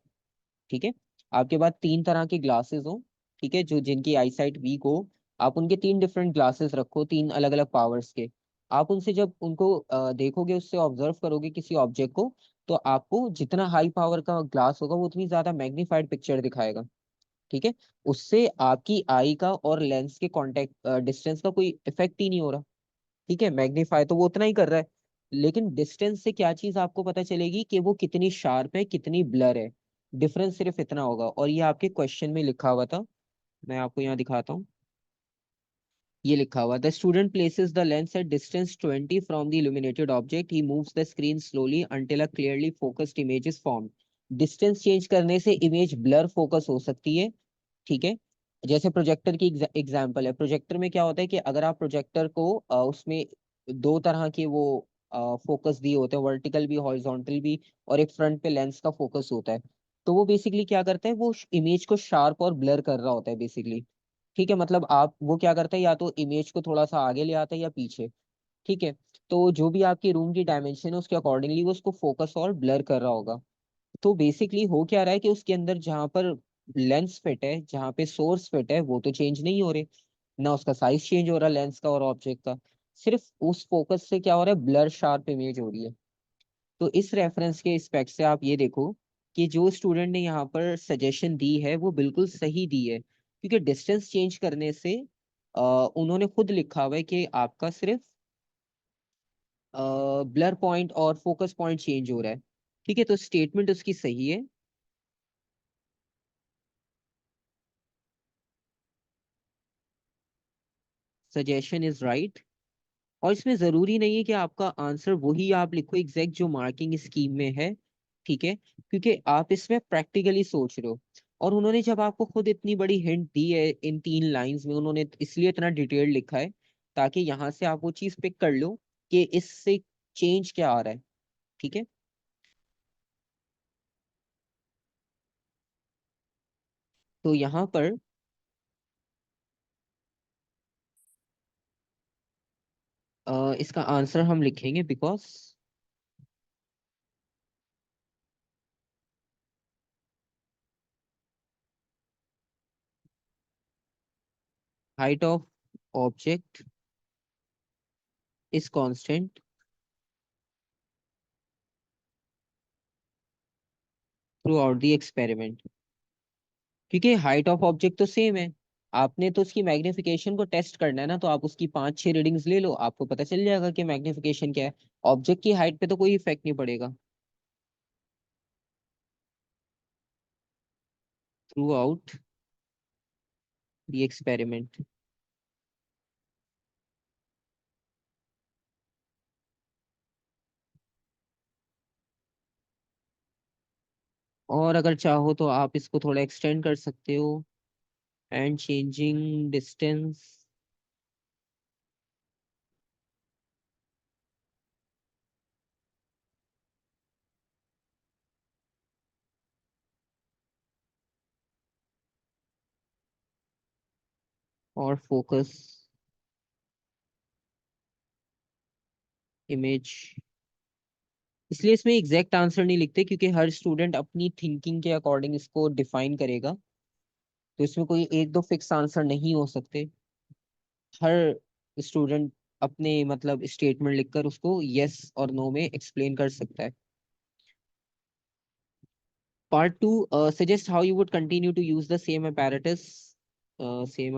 ठीक है। आपके पास 3 तरह के ग्लासेस हो, ठीक है, जो जिनकी आई साइट वीक हो, आप उनके 3 डिफरेंट ग्लासेस रखो, 3 अलग अलग पावर्स के। आप उनसे जब उनको देखोगे, उससे ऑब्जर्व करोगे किसी ऑब्जेक्ट को, तो आपको जितना हाई पावर का ग्लास होगा वो उतनी ज्यादा मैग्नीफाइड पिक्चर दिखाएगा। ठीक है। उससे आपकी आई का और लेंस के कांटेक्ट डिस्टेंस का कोई इफेक्ट ही नहीं हो रहा। ठीक है, मैग्नीफाई तो वो उतना ही कर रहा है, लेकिन डिस्टेंस से क्या चीज आपको पता चलेगी कि वो कितनी शार्प है, कितनी ब्लर है। डिफरेंस सिर्फ इतना होगा, और ये आपके क्वेश्चन में लिखा हुआ था, मैं आपको यहाँ दिखाता हूँ। ये लिखा हुआ, the student places the lens at distance 20 from the illuminated object, he moves the screen slowly until a clearly focused image is formed. Distance change करने से इमेज ब्लर फोकस हो सकती है। ठीक है। जैसे प्रोजेक्टर की एग्जांपल है, प्रोजेक्टर में क्या होता है कि अगर आप प्रोजेक्टर को उसमें 2 तरह के वो फोकस दिए होते हैं, वर्टिकल भी हॉरिजॉन्टल भी, और एक फ्रंट पे लेंस का फोकस होता है। तो वो बेसिकली क्या करता है, वो इमेज को शार्प और ब्लर कर रहा होता है बेसिकली। ठीक है, मतलब आप वो क्या करता है, या तो इमेज को थोड़ा सा आगे ले आता है या पीछे। ठीक है। तो जो भी आपकी रूम की डायमेंशन है उसके अकॉर्डिंगली वो उसको फोकस और ब्लर कर रहा होगा। तो बेसिकली हो क्या रहा है कि उसके अंदर जहां पर लेंस फिट है, जहां पे सोर्स फिट है, वो तो चेंज नहीं हो रहे, ना उसका साइज चेंज हो रहा लेंस का और ऑब्जेक्ट का। सिर्फ उस फोकस से क्या हो रहा है, ब्लर शार्प इमेज हो रही है। तो इस रेफरेंस के इस्पेक्ट से आप ये देखो कि जो स्टूडेंट ने यहाँ पर सजेशन दी है वो बिल्कुल सही दी है। क्योंकि डिस्टेंस चेंज करने से उन्होंने खुद लिखा हुआ है कि आपका सिर्फ ब्लर पॉइंट और फोकस पॉइंट चेंज हो रहा है। ठीक है, तो स्टेटमेंट उसकी सही है। Suggestion is right. और इसमें जरूरी नहीं है कि आपका आंसर वही आप लिखो एग्जैक्ट जो मार्किंग स्कीम में है। ठीक है, क्योंकि आप इसमें प्रैक्टिकली सोच रहे हो। और उन्होंने जब आपको खुद इतनी बड़ी हिंट दी है इन 3 लाइंस में, उन्होंने इसलिए इतना डिटेल लिखा है ताकि यहाँ से आप वो चीज पिक कर लो कि इससे चेंज क्या आ रहा है। ठीक है, तो यहाँ पर इसका आंसर हम लिखेंगे because height of object is constant through out the experiment. क्योंकि हाइट ऑफ ऑब्जेक्ट तो सेम है, आपने तो उसकी मैग्निफिकेशन को टेस्ट करना है ना, तो आप उसकी 5-6 रीडिंग्स ले लो, आपको पता चल जाएगा कि मैग्निफिकेशन क्या है। ऑब्जेक्ट की हाइट पे तो कोई इफेक्ट नहीं पड़ेगा। Through out the experiment. और अगर चाहो तो आप इसको थोड़ा एक्सटेंड कर सकते हो। एंड चेंजिंग डिस्टेंस और फोकस इमेज। इसलिए इसमें एग्जैक्ट आंसर नहीं लिखते क्योंकि हर स्टूडेंट अपनी थिंकिंग के अकॉर्डिंग इसको डिफाइन करेगा। तो इसमें कोई एक दो फिक्स आंसर नहीं हो सकते। हर स्टूडेंट अपने मतलब स्टेटमेंट लिखकर उसको यस और नो में एक्सप्लेन कर सकता है। Part two, suggest how you would continue to use the same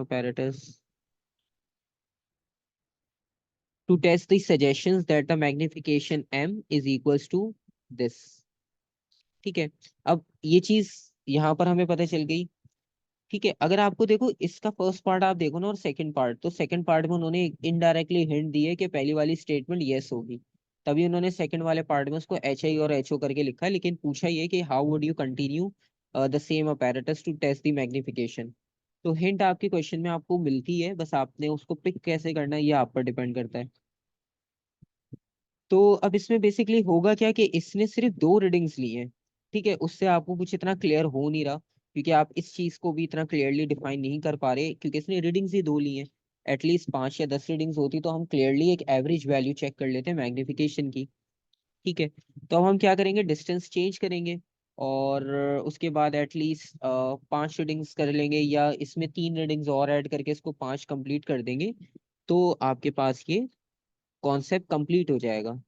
apparatus to test the suggestions that the magnification m is equals to this। ठीक है, अब ये चीज यहाँ पर हमें पता चल गई। ठीक है, अगर आपको देखो इसका फर्स्ट पार्ट आप देखो ना और सेकंड पार्ट, तो सेकंड पार्ट में उन्होंने इनडायरेक्टली हिंट दी है कि पहली वाली स्टेटमेंट यस होगी। तभी उन्होंने सेकंड वाले पार्ट में उसको एच आई और एच ओ करके लिखा है, लेकिन पूछा ये कि how would you continue the same apparatus to test the magnification. तो हिंट आपके क्वेश्चन में आपको मिलती है, बस आपने उसको पिक कैसे करना है ये आप पर डिपेंड करता है। तो अब इसमें बेसिकली होगा क्या कि इसने सिर्फ 2 रीडिंग्स ली हैं। ठीक है, उससे आपको कुछ इतना क्लियर हो नहीं रहा क्योंकि आप इस चीज को भी इतना क्लियरली डिफाइन नहीं कर पा रहे क्योंकि इसने रीडिंग्स ही 2 ली हैं। एटलीस्ट 5 या 10 रीडिंग्स होती तो हम क्लियरली एक एवरेज वैल्यू चेक कर लेते हैं मैग्निफिकेशन की। ठीक है, तो अब हम क्या करेंगे, डिस्टेंस चेंज करेंगे और उसके बाद एटलीस्ट 5 रीडिंग्स कर लेंगे या इसमें 3 रीडिंग्स और ऐड करके इसको 5 कंप्लीट कर देंगे। तो आपके पास ये कॉन्सेप्ट कंप्लीट हो जाएगा।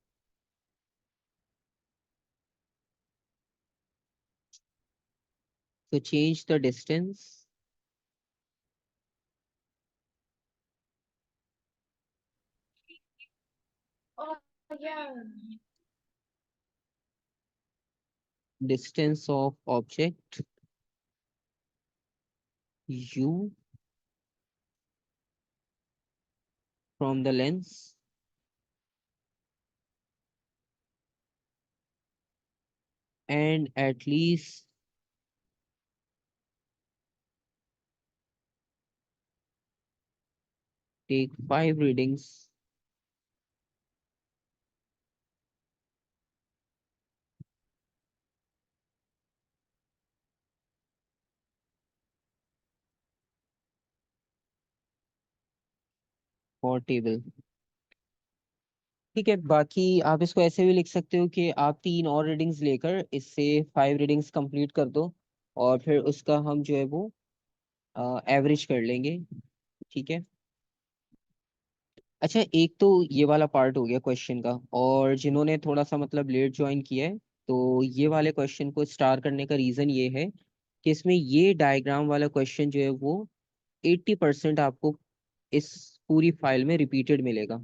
So change the distance of object u from the lens and at least take 5 readings for table। ठीक है, बाकी आप इसको ऐसे भी लिख सकते हो कि आप 3 और रीडिंग्स लेकर इससे 5 रीडिंग्स कंप्लीट कर दो और फिर उसका हम जो है वो एवरेज कर लेंगे। ठीक है, अच्छा एक तो ये वाला पार्ट हो गया क्वेश्चन का, और जिन्होंने थोड़ा सा मतलब लेट ज्वाइन किया है तो ये वाले क्वेश्चन को स्टार करने का रीजन ये है कि इसमें ये डायग्राम वाला क्वेश्चन जो है वो 80% आपको इस पूरी फाइल में रिपीटेड मिलेगा।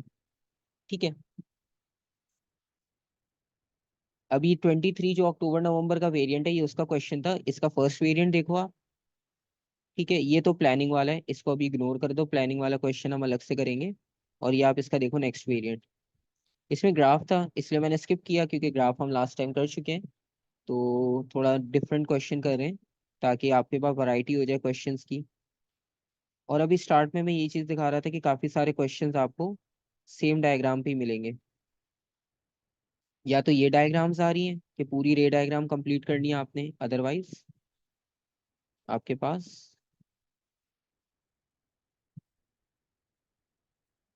ठीक है। अभी 23 जो अक्टूबर नवंबर का वेरिएंट है, ये उसका क्वेश्चन था। इसका फर्स्ट वेरिएंट देखो आप। ठीक है, ये तो प्लानिंग वाला है, इसको अभी इग्नोर कर दो, प्लानिंग वाला क्वेश्चन हम अलग से करेंगे। और ये आप इसका देखो नेक्स्ट वेरिएंट। इसमें ग्राफ था, इसलिए मैंने स्किप किया, क्योंकि ग्राफ हम लास्ट टाइम कर चुके हैं। तो थोड़ा डिफरेंट क्वेश्चन कर रहे हैं, ताकि आपके पास वैरायटी हो जाए क्वेश्चंस की। और अभी स्टार्ट में मैं ये चीज़ दिखा रहा था कि काफ़ी सारे क्वेश्चंस आपको सेम डायग्राम पे ही मिलेंगे। या तो ये डायग्राम्स आ रही हैं कि पूरी रे डायग्राम कंप्लीट करनी है आपने, अदरवाइज आपके पास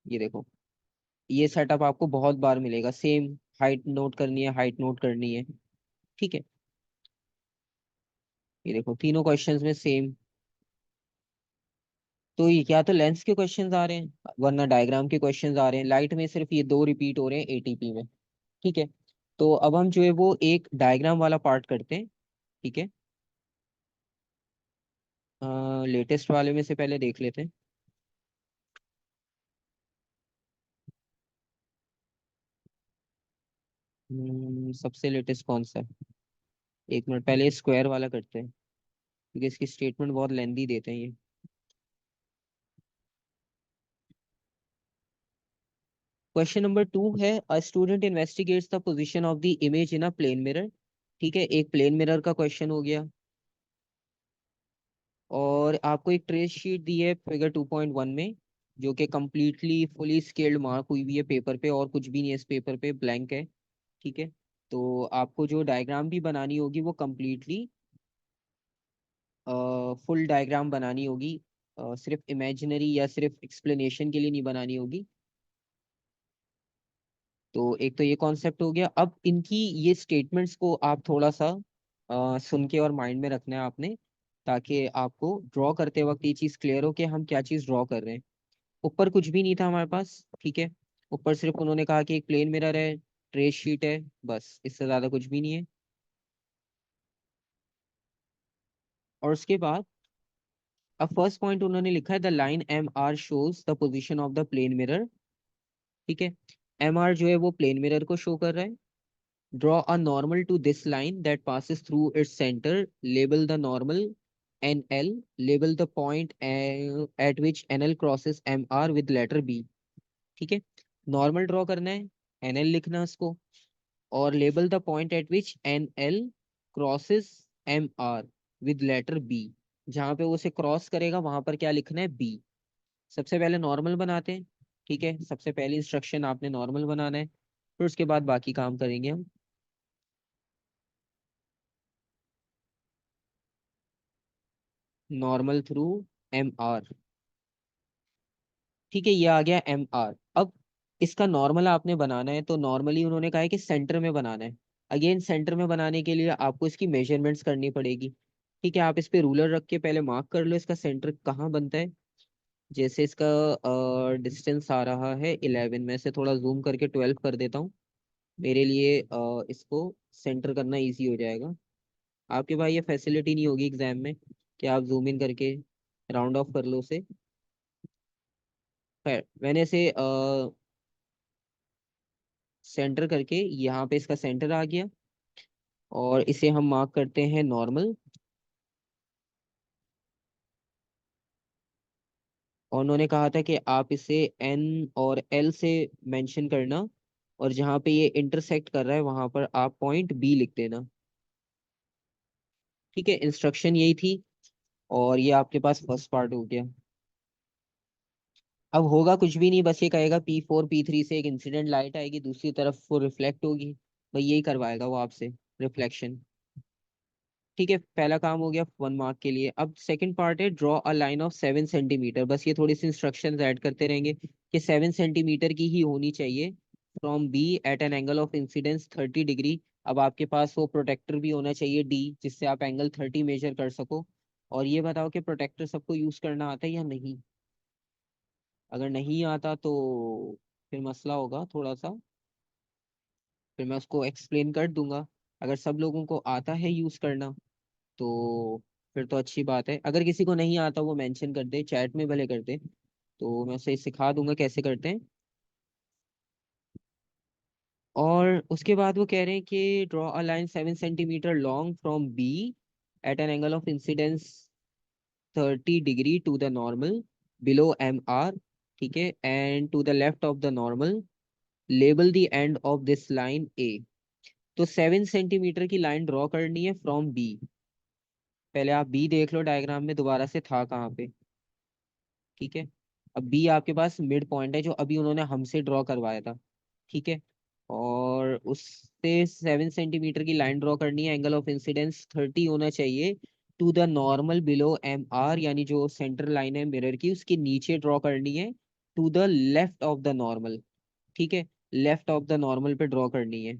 ये देखो, ये सेटअप आपको बहुत बार मिलेगा। सेम हाइट नोट करनी है, हाइट नोट करनी है। ठीक है, ये देखो तीनों क्वेश्चंस में सेम। तो ये क्या तो लेंस के क्वेश्चंस आ रहे हैं, वरना डायग्राम के क्वेश्चंस आ रहे हैं। लाइट में सिर्फ ये दो रिपीट हो रहे हैं एटीपी में। ठीक है, तो अब हम जो है वो एक डायग्राम वाला पार्ट करते हैं। ठीक है, लेटेस्ट वाले में से पहले देख लेते हैं। सबसे लेटेस्ट कौन सा है? एक मिनट, पहले स्क्वायर वाला करते हैं, क्योंकि इसकी स्टेटमेंट बहुत लेंदी देते हैं ये। क्वेश्चन नंबर 2 है, a student investigates the position of the image in a plane mirror. ठीक है, एक प्लेन मिरर का क्वेश्चन हो गया। और आपको एक ट्रेस शीट दी है फिगर 2.1 में, जो कि कम्प्लीटली फुली स्केल्ड मार्क हुई हुई है पेपर पे, और कुछ भी नहीं है इस पेपर पे, ब्लैंक है। ठीक है, तो आपको जो डायग्राम भी बनानी होगी वो कम्प्लीटली फुल डायग्राम बनानी होगी। सिर्फ इमेजिनरी या सिर्फ एक्सप्लेनेशन के लिए नहीं बनानी होगी। तो एक तो ये कॉन्सेप्ट हो गया। अब इनकी ये स्टेटमेंट्स को आप थोड़ा सा सुन के और माइंड में रखना है आपने, ताकि आपको ड्रॉ करते वक्त ये चीज़ क्लियर हो कि हम क्या चीज़ ड्रॉ कर रहे हैं। ऊपर कुछ भी नहीं था हमारे पास। ठीक है, ऊपर सिर्फ उन्होंने कहा कि एक प्लेन मिरर है, ट्रेस शीट है, बस इससे ज़्यादा कुछ भी नहीं है। और उसके बाद अब फर्स्ट पॉइंट उन्होंने लिखा है, the line M R shows the position of the plane mirror. ठीक है, एम आर जो है वो प्लेन मिरर को शो कर रहा है। Draw a normal to this line that passes through its center. Label the normal NL. Label the point at which NL crosses MR with letter B. ठीक है, normal draw करना है, NL लिखना है उसको, और label the point at which NL crosses MR with letter B। जहां पे वो उसे क्रॉस करेगा वहां पर क्या लिखना है? B। सबसे पहले नॉर्मल बनाते हैं। ठीक है, सबसे पहली इंस्ट्रक्शन आपने नॉर्मल बनाना है, फिर उसके बाद बाकी काम करेंगे हम। Normal through MR। ठीक है, ये आ गया MR। अब इसका नॉर्मल आपने बनाना है, तो नॉर्मली उन्होंने कहा है कि सेंटर में बनाना है। अगेन सेंटर में बनाने के लिए आपको इसकी मेजरमेंट्स करनी पड़ेगी। ठीक है, आप इस पे रूलर रख के पहले मार्क कर लो इसका सेंटर कहाँ बनता है। जैसे इसका डिस्टेंस आ रहा है 11, में से थोड़ा जूम करके 12 कर देता हूँ, मेरे लिए इसको सेंटर करना इजी हो जाएगा। आपके पास ये फैसिलिटी नहीं होगी एग्जाम में कि आप जूम इन करके राउंड ऑफ कर लो उसे। खैर, मैंने इसे सेंटर करके यहाँ पे इसका सेंटर आ गया, और इसे हम मार्क करते हैं नॉर्मल। और उन्होंने कहा था कि आप इसे एन और एल से मेंशन करना, और जहाँ पे ये इंटरसेक्ट कर रहा है वहां पर आप पॉइंट बी लिख देना। ठीक है, इंस्ट्रक्शन यही थी। और ये आपके पास फर्स्ट पार्ट हो गया। अब होगा कुछ भी नहीं, बस ये कहेगा P4 P3 से एक इंसिडेंट लाइट आएगी, दूसरी तरफ वो रिफ्लेक्ट होगी। भाई यही करवाएगा वो आपसे, रिफ्लेक्शन। ठीक है, पहला काम हो गया 1 मार्क के लिए। अब सेकंड पार्ट है, draw a line of 7 centimetre. बस ये थोड़ी सी इंस्ट्रक्शंस ऐड करते रहेंगे कि 7 सेंटीमीटर की ही होनी चाहिए, from B at an angle of incidence 30 degree. अब आपके पास वो प्रोटेक्टर भी होना चाहिए डी, जिससे आप एंगल 30 मेजर कर सको। और ये बताओ कि प्रोटेक्टर सबको यूज करना आता है या नहीं। अगर नहीं आता तो फिर मसला होगा थोड़ा सा, फिर मैं उसको एक्सप्लेन कर दूंगा। अगर सब लोगों को आता है यूज करना, तो फिर तो अच्छी बात है। अगर किसी को नहीं आता वो मेंशन कर दे, चैट में भले कर दे, तो मैं उसे सिखा दूंगा कैसे करते हैं। और उसके बाद वो कह रहे हैं कि draw a line 7 centimetre long from B at an angle of incidence 30 degree to the normal below M R, ठीक है, and to the left of the normal, label the end of this line A. तो 7 centimetre की line draw करनी है from B. पहले आप B देख लो diagram में दोबारा से था कहाँ पे, ठीक है। अब बी आपके पास मिड पॉइंट है जो अभी उन्होंने हमसे ड्रॉ करवाया था, ठीक है। और उससे 7 सेंटीमीटर की लाइन ड्रॉ करनी है, एंगल ऑफ इंसिडेंस 30 होना चाहिए to the normal below M R, यानी जो सेंटर लाइन है मिरर की उसके नीचे ड्रॉ करनी है, to the left of the normal, ठीक है। लेफ्ट ऑफ द नॉर्मल पे ड्रॉ करनी है।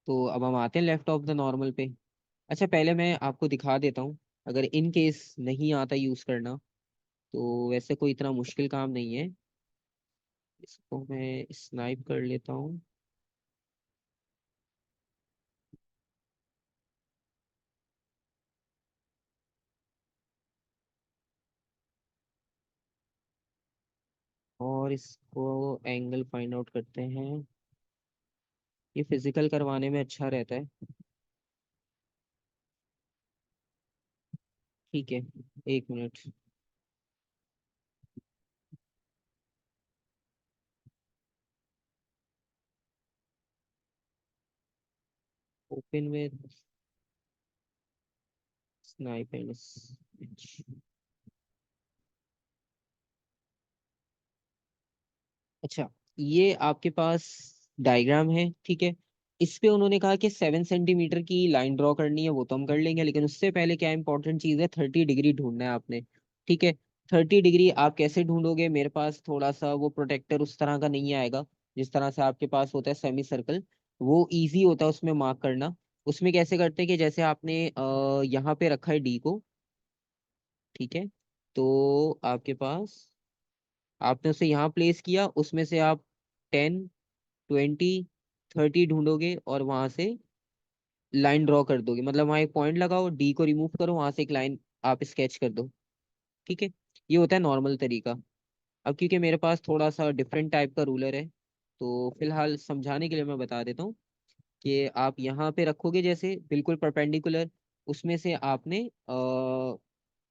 तो अब हम आते हैं लेफ्ट ऑफ द नॉर्मल पे। अच्छा, पहले मैं आपको दिखा देता हूँ, अगर इन केस नहीं आता यूज करना, तो वैसे कोई इतना मुश्किल काम नहीं है। इसको मैं स्नाइप कर लेता हूँ। और इसको एंगल फाइंड आउट करते हैं। ये फिजिकल करवाने में अच्छा रहता है, ठीक है। 1 minute. Open with snipe and. अच्छा, ये आपके पास डायग्राम है, ठीक है। इस पे उन्होंने कहा कि 7 सेंटीमीटर की लाइन ड्रॉ करनी है, वो तो हम कर लेंगे, लेकिन उससे पहले क्या इंपॉर्टेंट चीज है, 30 डिग्री ढूंढना है आपने, ठीक है। 30 डिग्री आप कैसे ढूंढोगे, मेरे पास थोड़ा सा वो प्रोटेक्टर उस तरह का नहीं आएगा जिस तरह से आपके पास होता है सेमी सर्कल, वो इजी होता है उसमें मार्क करना। उसमें कैसे करते हैं कि जैसे आपने यहाँ पे रखा है डी को, ठीक है। तो आपके पास, आपने उसे यहाँ प्लेस किया, उसमें से आप 10, 20, 30 ढूंढोगे और वहां से लाइन ड्रॉ कर दोगे, मतलब वहां एक पॉइंट लगाओ, डी को रिमूव करो, वहां से एक लाइन आप स्केच कर दो, ठीक है। ये होता है नॉर्मल तरीका। अब क्योंकि मेरे पास थोड़ा सा डिफरेंट टाइप का रूलर है, तो फिलहाल समझाने के लिए मैं बता देता हूँ कि आप यहाँ पे रखोगे जैसे बिल्कुल परपेंडिकुलर, उसमें से आपने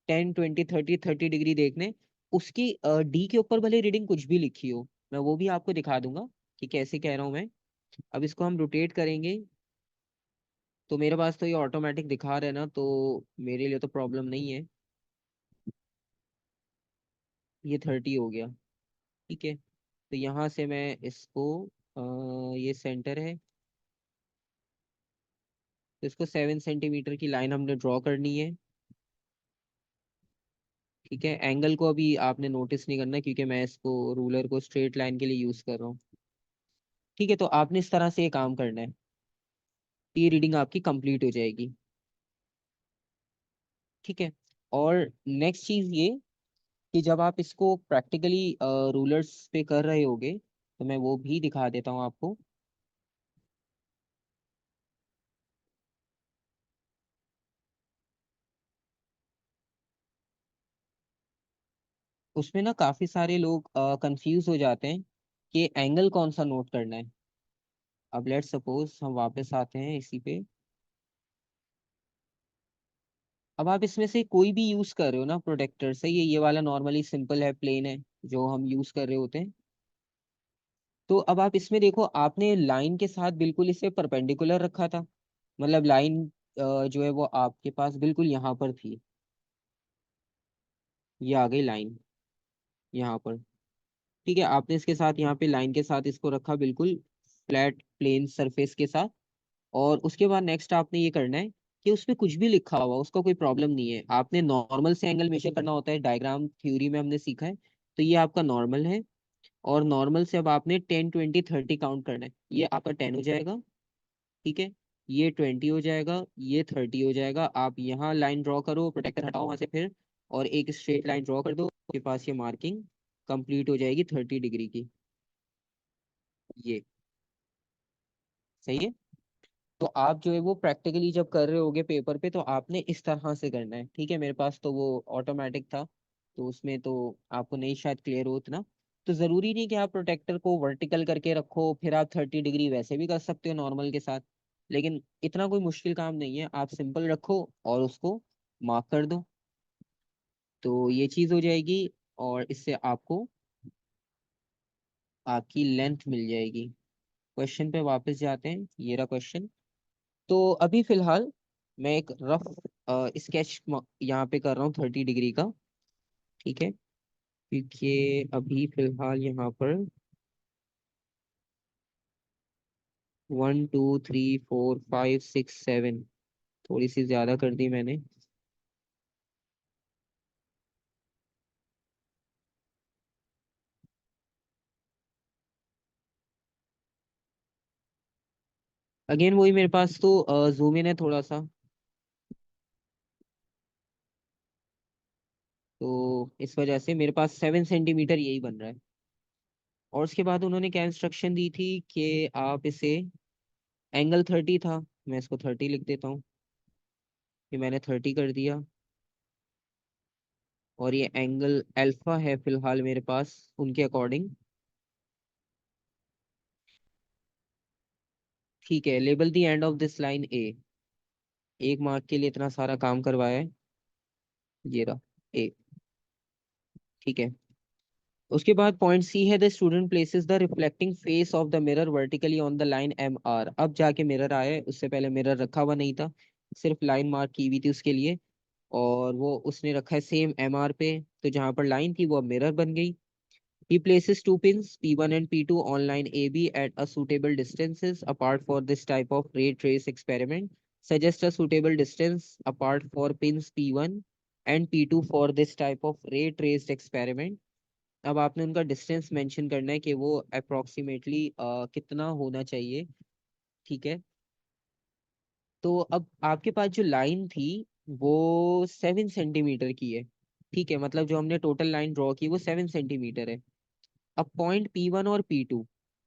10, 20, 30 डिग्री देखने, उसकी डी के ऊपर भले रीडिंग कुछ भी लिखी हो, मैं वो भी आपको दिखा दूंगा कि कैसे कह रहा हूँ मैं। अब इसको हम रोटेट करेंगे, तो मेरे पास तो ये ऑटोमेटिक दिखा रहा है ना, तो मेरे लिए तो प्रॉब्लम नहीं है। ये 30 हो गया, ठीक है। तो यहाँ से मैं इसको ये सेंटर है, तो इसको 7 सेंटीमीटर की लाइन हमने ड्रॉ करनी है, ठीक है। एंगल को अभी आपने नोटिस नहीं करना क्योंकि मैं इसको रूलर को स्ट्रेट लाइन के लिए यूज कर रहा हूँ, ठीक है। तो आपने इस तरह से ये काम करना है, ये रीडिंग आपकी कंप्लीट हो जाएगी, ठीक है। और नेक्स्ट चीज ये कि जब आप इसको प्रैक्टिकली रूलर्स पे कर रहे होगे, तो मैं वो भी दिखा देता हूँ आपको। उसमें ना काफी सारे लोग कंफ्यूज हो जाते हैं कि एंगल कौन सा नोट करना है। अब लेट्स सपोज हम वापस आते हैं इसी पे। अब आप इसमें से कोई भी यूज कर रहे हो ना प्रोटेक्टर से, ये वाला नॉर्मली सिंपल है, प्लेन है, जो हम यूज कर रहे होते हैं। तो अब आप इसमें देखो, आपने लाइन के साथ बिल्कुल इसे परपेंडिकुलर रखा था, मतलब लाइन जो है वो आपके पास बिल्कुल यहाँ पर थी, ये आ गई लाइन यहाँ पर, ठीक है। आपने इसके साथ यहाँ पे लाइन के साथ इसको रखा बिल्कुल फ्लैट प्लेन सरफेस के साथ। और उसके बाद नेक्स्ट आपने ये करना है कि उसपे कुछ भी लिखा हुआ उसका कोई प्रॉब्लम नहीं है, आपने नॉर्मल से एंगल मेजर करना होता है, डायग्राम थ्योरी में हमने सीखा है। तो ये आपका नॉर्मल है, और नॉर्मल से अब आपने 10, 20, 30 काउंट करना है, ये आपका 10 हो जाएगा, ठीक है। ये 20 हो जाएगा, ये 30 हो जाएगा। आप यहाँ लाइन ड्रॉ करो, प्रोटेक्टर हटाओ वहां से फिर, और एक स्ट्रेट लाइन ड्रॉ कर दो, आपके पास ये मार्किंग कंप्लीट हो जाएगी 30 डिग्री की। ये सही है। तो आप जो है वो प्रैक्टिकली जब कर रहे होगे पेपर पे तो आपने इस तरह से करना है, ठीक है। मेरे पास तो वो ऑटोमेटिक था, तो उसमें तो आपको नहीं शायद क्लियर हो उतना। तो जरूरी नहीं कि आप प्रोटेक्टर को वर्टिकल करके रखो, फिर आप 30 डिग्री वैसे भी कर सकते हो नॉर्मल के साथ। लेकिन इतना कोई मुश्किल काम नहीं है, आप सिंपल रखो और उसको मार्क कर दो, तो ये चीज हो जाएगी। और इससे आपको आपकी लेंथ मिल जाएगी। क्वेश्चन पे वापस जाते हैं, ये रहा क्वेश्चन। तो अभी फिलहाल मैं एक रफ स्केच यहाँ पे कर रहा हूँ 30 डिग्री का, ठीक है। क्योंकि अभी फिलहाल यहाँ पर 1 2 3 4 5 6 7 थोड़ी सी ज्यादा कर दी मैंने। अगेन वही, मेरे पास तो जूम इन है थोड़ा सा, तो इस वजह से मेरे पास 7 सेंटीमीटर यही बन रहा है। और उसके बाद उन्होंने क्या इंस्ट्रक्शन दी थी कि आप इसे, एंगल 30 था, मैं इसको 30 लिख देता हूँ, ये मैंने 30 कर दिया। और ये एंगल अल्फा है फिलहाल मेरे पास उनके अकॉर्डिंग, ठीक है। Label the end of this line A, एक मार्क के लिए इतना सारा काम करवाया है, ये रहा ए, ठीक है। उसके बाद पॉइंट सी है, the student places the reflecting face of the mirror vertically on the line M R. अब जाके मिरर आया है, उससे पहले मिरर रखा हुआ नहीं था, सिर्फ लाइन मार्क की हुई थी उसके लिए। और वो उसने रखा है सेम एम आर पे, तो जहां पर लाइन थी वो अब मिरर बन गई। He places two pins P1 and P2 on line AB at a suitable distances apart for this type of ray trace experiment. Suggest a suitable distance apart for pins P1 and P2 for this type of ray traced experiment. अब आपने उनका distance mention करना है कि वो approximately कितना होना चाहिए, ठीक है। तो अब आपके पास जो लाइन थी वो 7 सेंटीमीटर की है, ठीक है। मतलब जो हमने टोटल लाइन ड्रॉ की वो 7 सेंटीमीटर है। अब पॉइंट P1 और P2,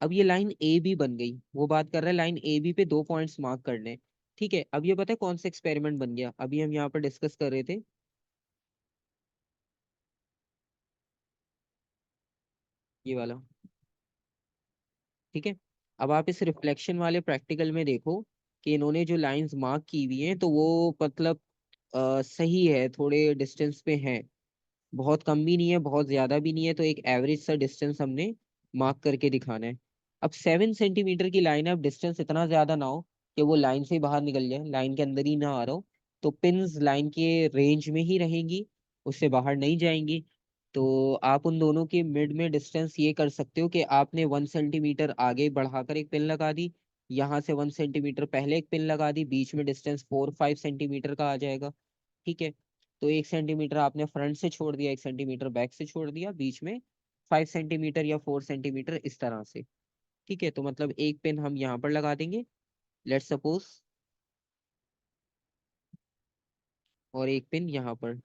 अब ये लाइन ए बी बन गई। वो बात कर रहा है लाइन ए बी पे 2 पॉइंट्स मार्क करने हैं, ठीक है। अब ये पता है कौन सा एक्सपेरिमेंट बन गया, अभी हम यहाँ पर डिस्कस कर रहे थे, ये वाला, ठीक है। अब आप इस रिफ्लेक्शन वाले प्रैक्टिकल में देखो कि इन्होंने जो लाइंस मार्क की हुई हैं तो वो मतलब सही है, थोड़े डिस्टेंस पे हैं, बहुत कम भी नहीं है बहुत ज्यादा भी नहीं है, तो एक एवरेज सा डिस्टेंस हमने मार्क करके दिखाना है। अब 7 सेंटीमीटर की लाइन है, अब डिस्टेंस इतना ज्यादा ना हो कि वो लाइन से ही बाहर निकल जाए, लाइन के अंदर ही ना आ रहा हो, तो पिंस लाइन के रेंज में ही रहेंगी, उससे बाहर नहीं जाएंगी। तो आप उन दोनों के मिड में डिस्टेंस ये कर सकते हो कि आपने 1 सेंटीमीटर आगे बढ़ाकर एक पिन लगा दी, यहाँ से 1 सेंटीमीटर पहले एक पिन लगा दी, बीच में डिस्टेंस 4 5 सेंटीमीटर का आ जाएगा, ठीक है। तो 1 सेंटीमीटर आपने फ्रंट से छोड़ दिया, 1 सेंटीमीटर बैक से छोड़ दिया, बीच में 5 सेंटीमीटर या 4 सेंटीमीटर इस तरह से, ठीक है। तो मतलब एक पेन हम यहाँ पर लगा देंगे, लेट्स सपोज, और एक पेन यहाँ पर,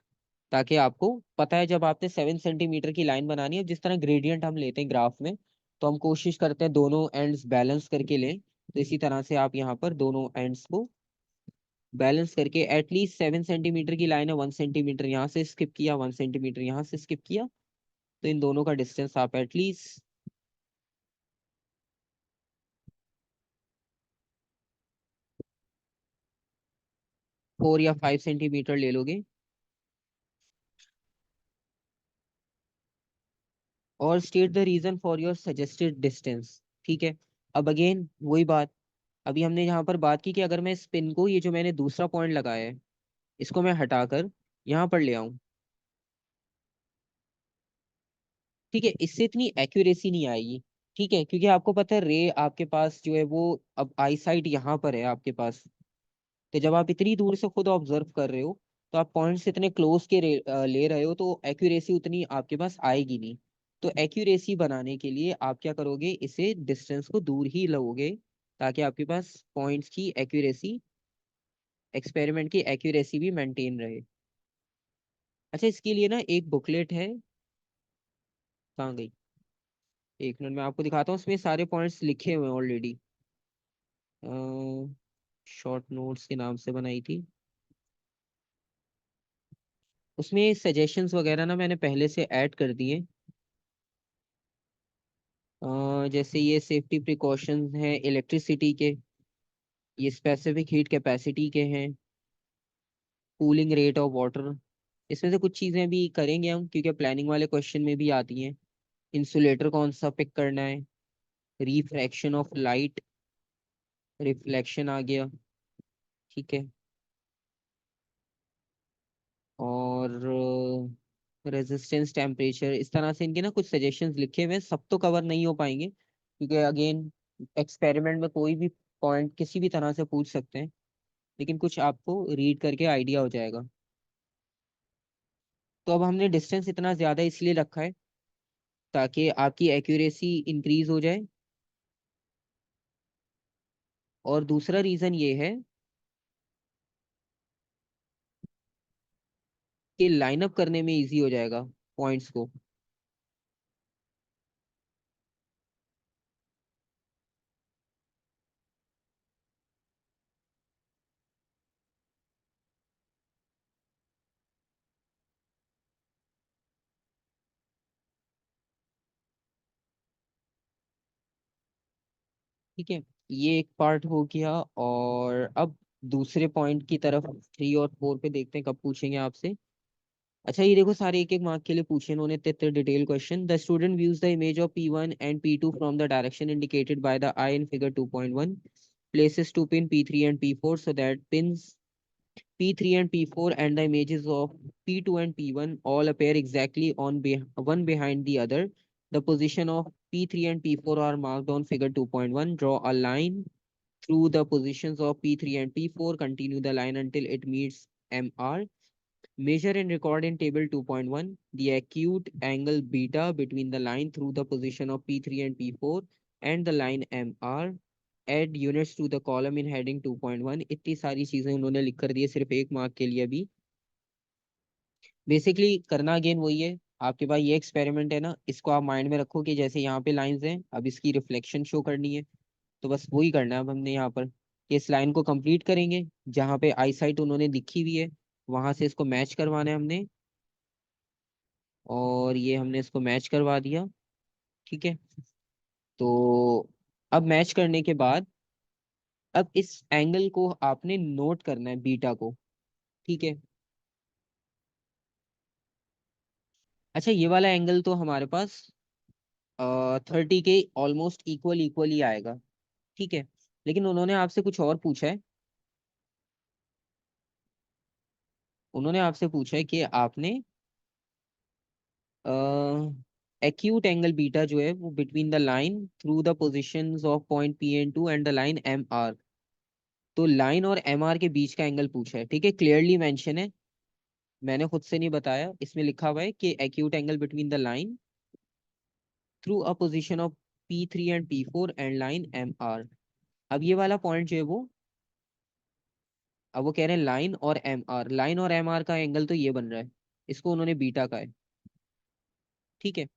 ताकि आपको पता है जब आपने 7 सेंटीमीटर की लाइन बनानी है, जिस तरह ग्रेडियंट हम लेते हैं ग्राफ में, तो हम कोशिश करते हैं दोनों एंड्स बैलेंस करके लें, तो इसी तरह से आप यहाँ पर दोनों एंड्स को बैलेंस करके, एटलीस्ट 7 सेंटीमीटर की लाइन है, 1 सेंटीमीटर यहाँ से स्किप किया, 1 सेंटीमीटर यहाँ से स्किप किया, तो इन दोनों का डिस्टेंस आप एटलीस्ट 4 या 5 सेंटीमीटर ले लोगे। और state the reason for your suggested distance, ठीक है। अब अगेन वही बात, अभी हमने यहाँ पर बात की कि अगर मैं स्पिन को, ये जो मैंने दूसरा पॉइंट लगाया है, इसको मैं हटाकर यहाँ पर ले आऊं, ठीक है, इससे इतनी एक्यूरेसी नहीं आएगी, ठीक है। क्योंकि आपको पता है रे आपके पास जो है वो, अब आई साइट यहाँ पर है आपके पास, तो जब आप इतनी दूर से खुद ऑब्जर्व कर रहे हो, तो आप पॉइंट्स इतने क्लोज के ले रहे हो, तो एक्यूरेसी उतनी आपके पास आएगी नहीं। तो एक्यूरेसी बनाने के लिए आप क्या करोगे, इसे डिस्टेंस को दूर ही लोगे, ताकि आपके पास पॉइंट्स की एक्यूरेसी, एक्सपेरिमेंट की एक्यूरेसी भी मेंटेन रहे। अच्छा, इसके लिए ना एक बुकलेट है, कहाँ गई, एक मिनट में आपको दिखाता हूँ, उसमें सारे पॉइंट्स लिखे हुए हैं ऑलरेडी। शॉर्ट नोट्स के नाम से बनाई थी। उसमें सजेशंस वगैरह ना मैंने पहले से ऐड कर दिए। जैसे ये सेफ्टी प्रिकॉशंस हैं इलेक्ट्रिसिटी के, ये स्पेसिफिक हीट कैपेसिटी के हैं, कूलिंग रेट ऑफ वाटर। इसमें से कुछ चीज़ें भी करेंगे हम क्योंकि प्लानिंग वाले क्वेश्चन में भी आती हैं। इंसुलेटर कौन सा पिक करना है, रिफ्रैक्शन ऑफ लाइट, रिफ्लेक्शन आ गया, ठीक है। और रेजिस्टेंस, टेम्परेचर, इस तरह से इनके ना कुछ सजेशंस लिखे हुए हैं। सब तो कवर नहीं हो पाएंगे क्योंकि अगेन एक्सपेरिमेंट में कोई भी पॉइंट किसी भी तरह से पूछ सकते हैं, लेकिन कुछ आपको रीड करके आइडिया हो जाएगा। तो अब हमने डिस्टेंस इतना ज़्यादा इसलिए रखा है ताकि आपकी एक्यूरेसी इंक्रीज हो जाए, और दूसरा रीज़न ये है कि लाइन अप करने में इजी हो जाएगा पॉइंट्स को। ठीक है, ये एक पार्ट हो गया। और अब दूसरे पॉइंट की तरफ 3 और 4 पे देखते हैं कब पूछेंगे आपसे। अच्छा, ये देखो सारे एक एक मार्क के लिए पूछे इन्होंने, इतने detail question. The student views the image of P1 and P2 from the direction indicated by the I in figure 2.1, places two pin P3 and P4 so that pins P3 and P4 and the images of P2 and P1 all appear exactly one behind the other. The position of P3 and P4 are marked on figure 2.1. Draw a line through the positions of P3 and P4. Continue the line until it meets MR. Measure and record in table 2.1 the acute angle beta between the line through the position of P3 and P4 and the line MR. Add units to the column in heading 2.1. इतनी सारी चीजें उन्होंने लिख कर दी है सिर्फ एक mark के लिए भी। बेसिकली करना अगेन वही है, आपके पास ये एक्सपेरिमेंट है ना, इसको आप माइंड में रखो कि जैसे यहाँ पे लाइंस हैं, अब इसकी रिफ्लेक्शन शो करनी है। तो बस वही करना है अब हमने यहाँ पर कि इस लाइन को कंप्लीट करेंगे, जहाँ पे आई साइट उन्होंने लिखी हुई है वहां से इसको मैच करवाना है हमने। और ये हमने इसको मैच करवा दिया, ठीक है। तो अब मैच करने के बाद अब इस एंगल को आपने नोट करना है, बीटा को, ठीक है। अच्छा, ये वाला एंगल तो हमारे पास 30 के ऑलमोस्ट इक्वल इक्वल ही आएगा, ठीक है। लेकिन उन्होंने आपसे कुछ और पूछा है। उन्होंने आपसे पूछा है कि आपने एक्यूट एंगल बीटा जो है वो between the line through the positions of point P and 2 and the line MR। तो लाइन और MR के बीच का एंगल पूछा है, ठीक है, क्लियरली मेंशन है, मैंने खुद से नहीं बताया, इसमें लिखा हुआ है कि acute angle between the line through a position of P3 and P4 and line MR। अब ये वाला पॉइंट जो है वो, अब वो कह रहे हैं लाइन और MR, लाइन और MR का एंगल तो ये बन रहा है, इसको उन्होंने बीटा का है, ठीक है।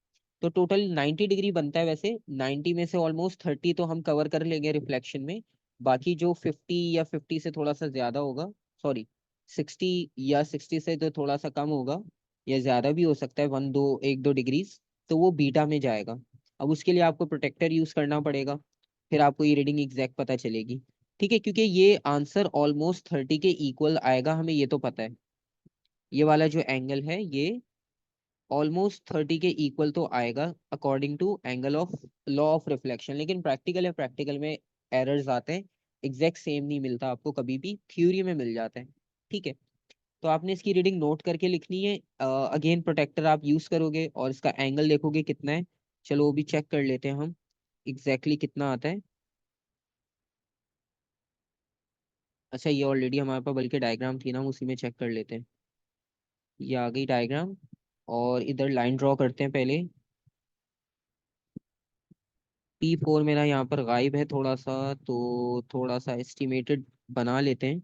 तो टोटल 90 डिग्री बनता है। वैसे 90 में से ऑलमोस्ट 30 तो हम कवर कर लेंगे रिफ्लेक्शन में, बाकी जो 50 या 50 से थोड़ा सा ज्यादा होगा, सॉरी 60 या 60 से तो थोड़ा सा कम होगा, या ज्यादा भी हो सकता है, 1-2 डिग्रीज, तो वो बीटा में जाएगा। अब उसके लिए आपको प्रोटेक्टर यूज करना पड़ेगा, फिर आपको ये रीडिंग एग्जैक्ट पता चलेगी, ठीक है। क्योंकि ये आंसर ऑलमोस्ट 30 के इक्वल आएगा, हमें ये तो पता है, ये वाला जो एंगल है ये ऑलमोस्ट 30 के इक्वल तो आएगा according to angle of law of reflection. लेकिन प्रैक्टिकल है, प्रैक्टिकल में एरर्स आते हैं, एग्जैक्ट सेम नहीं मिलता आपको, कभी भी थ्योरी में मिल जाता है, ठीक है। तो आपने इसकी रीडिंग नोट करके लिखनी है। अगेन प्रोटेक्टर आप यूज करोगे और इसका एंगल देखोगे कितना है, चलो वो भी चेक कर लेते हैं हम एग्जैक्टली कितना आता है। अच्छा, ये ऑलरेडी हमारे पास बल्कि डायग्राम थी ना, हम उसी में चेक कर लेते हैं। ये आ गई डायग्राम, और इधर लाइन ड्रॉ करते हैं पहले। P4 मेरा यहाँ पर गायब है थोड़ा सा, तो थोड़ा सा एस्टिमेटेड बना लेते हैं।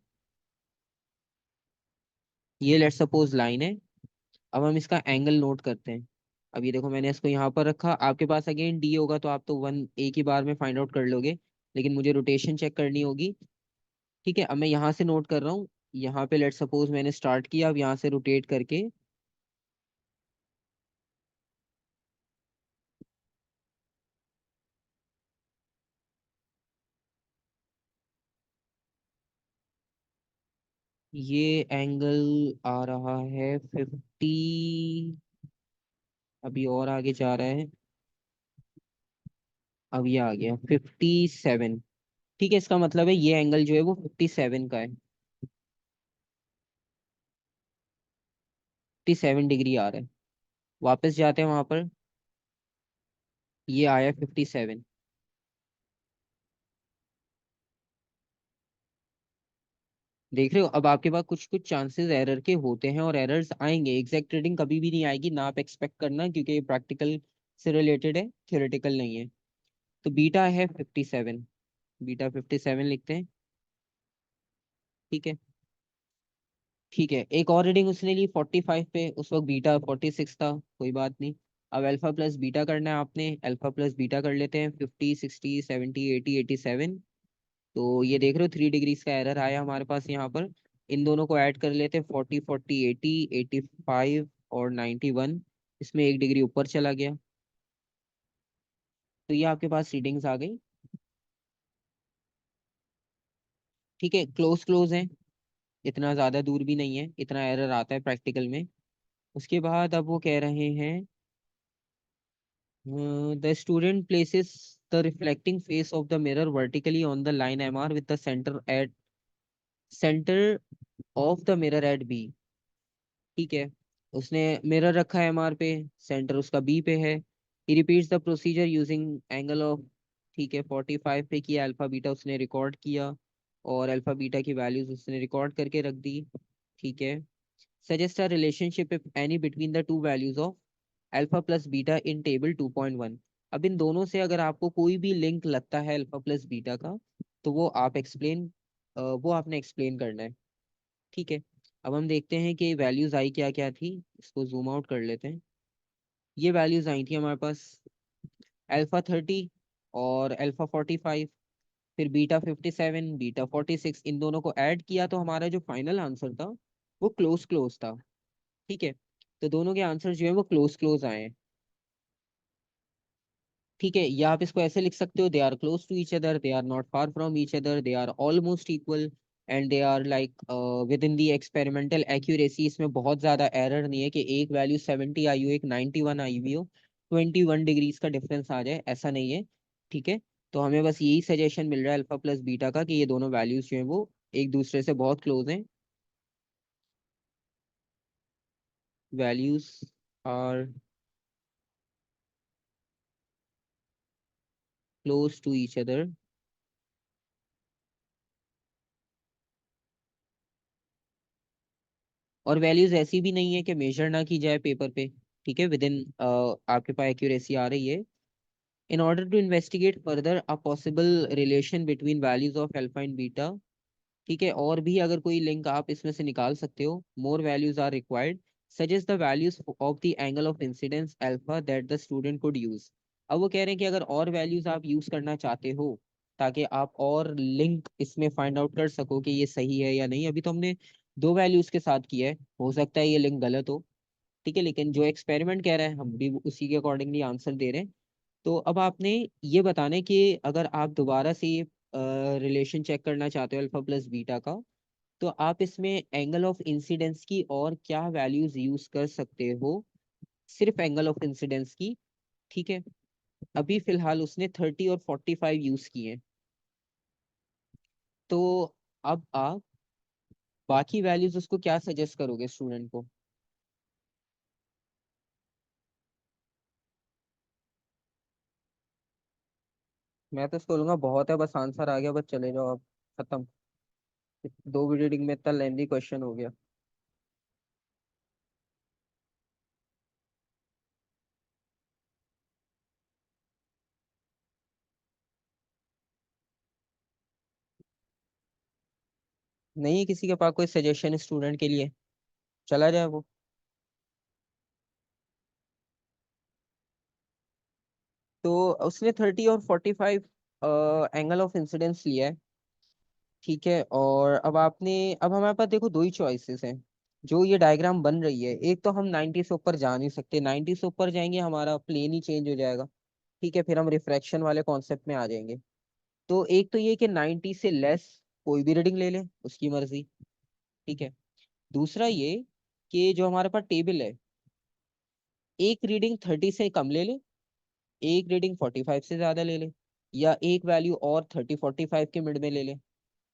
ये लेट सपोज लाइन है, अब हम इसका एंगल नोट करते हैं। अब ये देखो मैंने इसको यहाँ पर रखा, आपके पास अगेन डी होगा तो आप तो वन एक ही बार में फाइंड आउट कर लोगे, लेकिन मुझे रोटेशन चेक करनी होगी। ठीक है, अब मैं यहाँ से नोट कर रहा हूँ। यहाँ पे लेट सपोज मैंने स्टार्ट किया, अब यहाँ से रोटेट करके ये एंगल आ रहा है 50, अभी और आगे जा रहा है, अब ये आ गया 57। ठीक है, इसका मतलब है ये एंगल जो है वो 57 का है, 57 डिग्री आ रहा है। वापस जाते हैं वहां पर, ये आया 57। देख रहे हो, अब आपके पास कुछ कुछ चांसेस एरर के होते हैं और एरर्स आएंगे, एग्जैक्ट रीडिंग कभी भी नहीं आएगी ना, आप एक्सपेक्ट करना, क्योंकि ये प्रैक्टिकल से रिलेटेड है, थियोरेटिकल नहीं है। तो बीटा है 57, बीटा 57 लिखते हैं। ठीक है, ठीक है, एक और रीडिंग उसने ली 45 पे, उस वक्त बीटा 46 था, कोई बात नहीं। अब अल्फा प्लस बीटा करना है आपने, अल्फा प्लस बीटा कर लेते हैं, 50, 60, 70, 80, 87। तो ये देख रहे हो 3 डिग्रीज का एरर आया हमारे पास यहाँ पर। इन दोनों को ऐड कर लेते हैं, 40, 40, 80, 85 और 91। इसमें 1 डिग्री ऊपर चला गया, तो ये आपके पास रीडिंग्स आ गई। ठीक है, क्लोज क्लोज है, इतना ज्यादा दूर भी नहीं है, इतना एरर आता है प्रैक्टिकल में। उसके बाद अब वो कह रहे हैं the student places the reflecting face of the mirror vertically on the line MR with the centre of the mirror at B. ठीक है, उसने मिरर रखा है MR पे, सेंटर उसका बी पे है। He repeats the procedure using angle of, ठीक है, 45 पे किया, अल्फा बीटा उसने रिकॉर्ड किया, और अल्फा बीटा की वैल्यूज उसने रिकॉर्ड करके रख दी। ठीक है, suggest a relationship if any between the two values of alpha plus beta in table 2.1। अब इन दोनों से अगर आपको कोई भी लिंक लगता है अल्फा प्लस बीटा का, तो वो आप एक्सप्लेन, वो आपने एक्सप्लेन करना है। ठीक है, अब हम देखते हैं कि वैल्यूज आई क्या क्या थी, इसको जूम आउट कर लेते हैं। ये वैल्यूज आई थी हमारे पास, अल्फा 30 और अल्फा 45, फिर बीटा 57, बीटा 46, इन दोनों को ऐड किया तो हमारा जो फाइनल आंसर था वो क्लोज क्लोज था। ठीक है, तो दोनों के आंसर जो है वो क्लोज क्लोज आए हैं। ठीक है, या आप इसको ऐसे लिख सकते हो, they are close to each other, they are not far from each other, they are almost equal, and they are like within the experimental accuracy. इसमें बहुत ज्यादा एरर नहीं है कि एक वैल्यू 70 आई हो, एक 91 आई हुई हो, 21 डिग्रीज का डिफरेंस आ जाए, ऐसा नहीं है। ठीक है, तो हमें बस यही सजेशन मिल रहा है अल्फा प्लस बीटा का, कि ये दोनों वैल्यूज जो है वो एक दूसरे से बहुत क्लोज हैं, values are close to each other. और वैल्यूज ऐसी भी नहीं है कि मेजर ना की जाए पेपर पे। ठीक है, विद इन आपके पास एक्यूरेसी आ रही है। In order to investigate further a possible relation between values of alpha and beta. ठीक है, और भी अगर कोई लिंक आप इसमें से निकाल सकते हो, more values are required, suggest the values of the angle of incidence alpha that the student could use. अब वो कह रहे हैं कि अगर और वैल्यूज आप यूज करना चाहते हो, ताकि आप और लिंक इसमें फाइंड आउट कर सको कि ये सही है या नहीं। अभी तो हमने दो वैल्यूज के साथ किया है, हो सकता है ये लिंक गलत हो। ठीक है, लेकिन जो एक्सपेरिमेंट कह रहा है हम भी उसी के अकॉर्डिंगली आंसर दे रहे हैं। तो अब आपने ये बताना है कि अगर आप दोबारा से ये रिलेशन चेक करना चाहते हो अल्फा प्लस बीटा का, तो आप इसमें एंगल ऑफ इंसिडेंस की और क्या वैल्यूज यूज कर सकते हो, सिर्फ एंगल ऑफ इंसिडेंस की। ठीक है, अभी फिलहाल उसने 30 और 45 यूज किए हैं। तो अब आप बाकी वैल्यूज उसको क्या सजेस्ट करोगे स्टूडेंट को? मैं तो इसको बोलूंगा बहुत है, बस आंसर आ गया, बस चले जाओ अब, खत्म। दो वीडियो रीडिंग में इतना लेंदी क्वेश्चन हो गया। नहीं है किसी के पास कोई सजेशन स्टूडेंट के लिए, चला जाए वो? तो उसने 30 और 45 एंगल ऑफ इंसिडेंस लिया है। ठीक है। और अब हमारे पास देखो दो ही चॉइसेस हैं। जो ये डायग्राम बन रही है, एक तो हम 90 से ऊपर जा नहीं सकते, 90 से ऊपर जाएंगे हमारा प्लेन ही चेंज हो जाएगा। ठीक है, फिर हम रिफ्रैक्शन वाले कॉन्सेप्ट में आ जाएंगे। तो एक तो ये कि 90 से लेस कोई भी रीडिंग ले ले, उसकी मर्जी। ठीक है। दूसरा ये कि जो हमारे पास टेबल है, एक रीडिंग 30 से कम ले ले, एक रीडिंग 45 से ज्यादा ले ले, या एक वैल्यू और 30-45 के मिड में ले ले।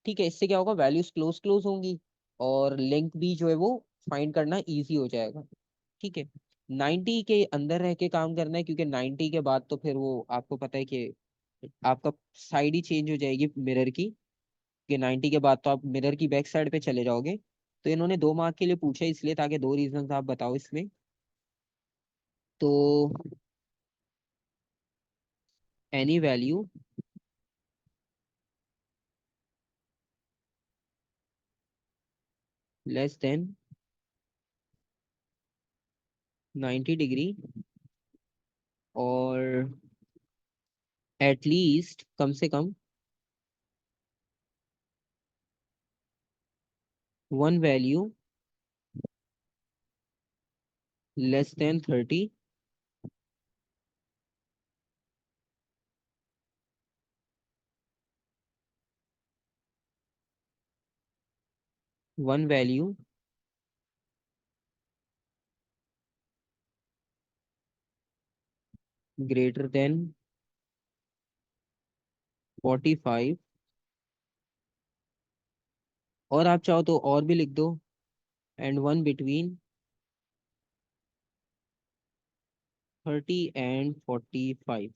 ठीक है, इससे क्या होगा, वैल्यूज क्लोज क्लोज होंगी और लिंक भी जो है वो फाइंड करना इजी हो जाएगा। ठीक है। 90 के अंदर रह के काम करना है, क्योंकि 90 के बाद तो फिर वो आपको पता है कि आपका साइड ही चेंज हो जाएगी मिरर की, कि 90 के बाद तो आप मिरर की बैक साइड पे चले जाओगे। तो इन्होंने 2 मार्क के लिए पूछा इसलिए, ताकि दो रीजंस आप बताओ इसमें। तो any value less than 90 degree, और एटलीस्ट कम से कम one value less than 30, one value greater than 45, और आप चाहो तो और भी लिख दो, एंड वन बिटवीन 30 and 45।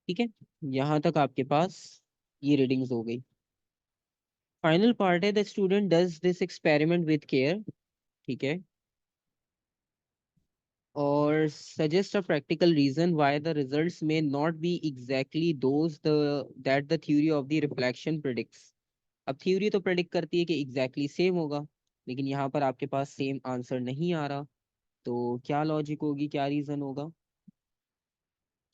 ठीक है, यहाँ तक आपके पास ये रीडिंग्स हो गई। फाइनल पार्ट है, the student does this experiment with care. ठीक है। और suggest a practical reason why the results may not be exactly those the that the theory of the reflection predicts. अब थ्योरी तो predict करती है कि exactly same होगा, लेकिन यहाँ पर आपके पास सेम आंसर नहीं आ रहा। तो क्या लॉजिक होगी, क्या रीजन होगा?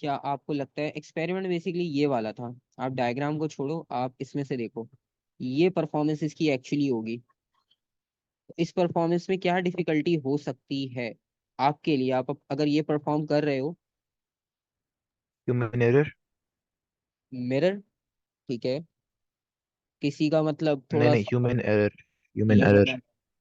क्या आपको लगता है एक्सपेरिमेंट बेसिकली ये वाला था? आप डायग्राम को छोड़ो, आप इसमें से देखो, ये परफॉर्मेंस इसकी एक्चुअली होगी। इस परफॉर्मेंस में क्या डिफिकल्टी हो सकती है आपके लिए, आप अगर ये परफॉर्म कर रहे हो? Human error. मिरर, ठीक है, किसी का मतलब नहीं थोड़ा नहीं, सा human error. Human error. Human,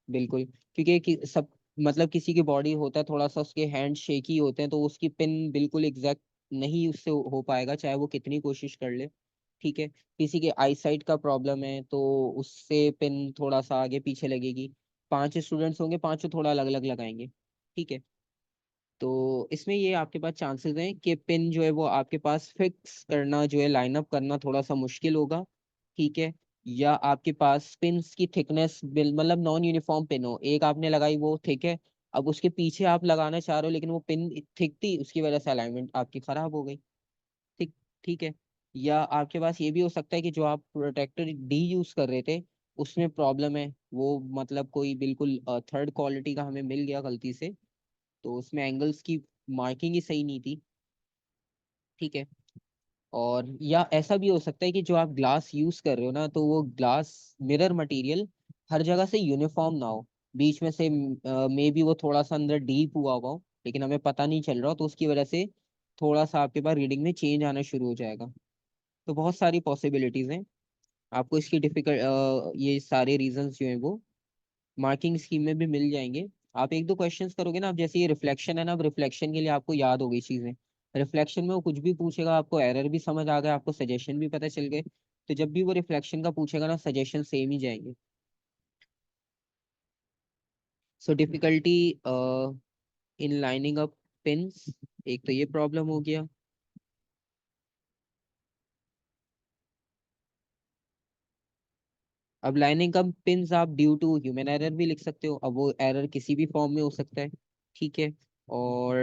बिल्कुल। क्योंकि सब मतलब किसी की बॉडी होता है थोड़ा सा, उसके हैंड शेकी होते हैं, तो उसकी पिन बिल्कुल एग्जैक्ट नहीं उससे हो पाएगा, चाहे वो कितनी कोशिश कर ले। ठीक है। किसी के आई साइट का प्रॉब्लम है, तो उससे पिन थोड़ा सा आगे पीछे लगेगी। 5 स्टूडेंट्स होंगे, पांचों थोड़ा अलग अलग लगाएंगे। ठीक है। तो इसमें ये आपके पास चांसेस हैं कि पिन जो है वो आपके पास फिक्स करना जो है, लाइनअप करना थोड़ा सा मुश्किल होगा। ठीक है। या आपके पास पिन्स की थिकनेस मतलब नॉन यूनिफॉर्म पिन हो, एक आपने लगाई वो थिक है, अब उसके पीछे आप लगाना चाह रहे हो लेकिन वो पिन थिक थी, उसकी वजह से अलाइनमेंट आपकी खराब हो गई। ठीक। ठीक है। या आपके पास ये भी हो सकता है कि जो आप प्रोटेक्टर डी यूज कर रहे थे, उसमें प्रॉब्लम है, वो मतलब कोई बिल्कुल थर्ड क्वालिटी का हमें मिल गया गलती से, तो उसमें एंगल्स की मार्किंग ही सही नहीं थी। ठीक है। और या ऐसा भी हो सकता है कि जो आप ग्लास यूज कर रहे हो ना, तो वो ग्लास मिरर मटेरियल हर जगह से यूनिफॉर्म ना हो, बीच में से मे बी वो थोड़ा सा अंदर डीप हुआ हुआ हो, लेकिन हमें पता नहीं चल रहा हो, तो उसकी वजह से थोड़ा सा आपके पास रीडिंग में चेंज आना शुरू हो जाएगा। तो बहुत सारी पॉसिबिलिटीज हैं। आपको इसकी डिफिकल्ट ये सारे रीजंस जो हैं वो मार्किंग स्कीम में भी मिल जाएंगे। आप एक दो क्वेश्चंस करोगे ना, अब जैसे ये रिफ्लेक्शन है ना, अब रिफ्लेक्शन के लिए आपको याद हो गई चीजें। रिफ्लेक्शन में वो कुछ भी पूछेगा, आपको एरर भी समझ आ गया, आपको सजेशन भी पता चल गए, तो जब भी वो रिफ्लेक्शन का पूछेगा ना, सजेशन सेम ही जाएंगे। So difficulty in lining up pins, एक तो ये प्रॉब्लम हो गया। अब लाइनिंग अप पिन्स आप ड्यू टू ह्यूमन एरर भी लिख सकते हो, अब वो एरर किसी भी फॉर्म में हो सकता है। ठीक है। और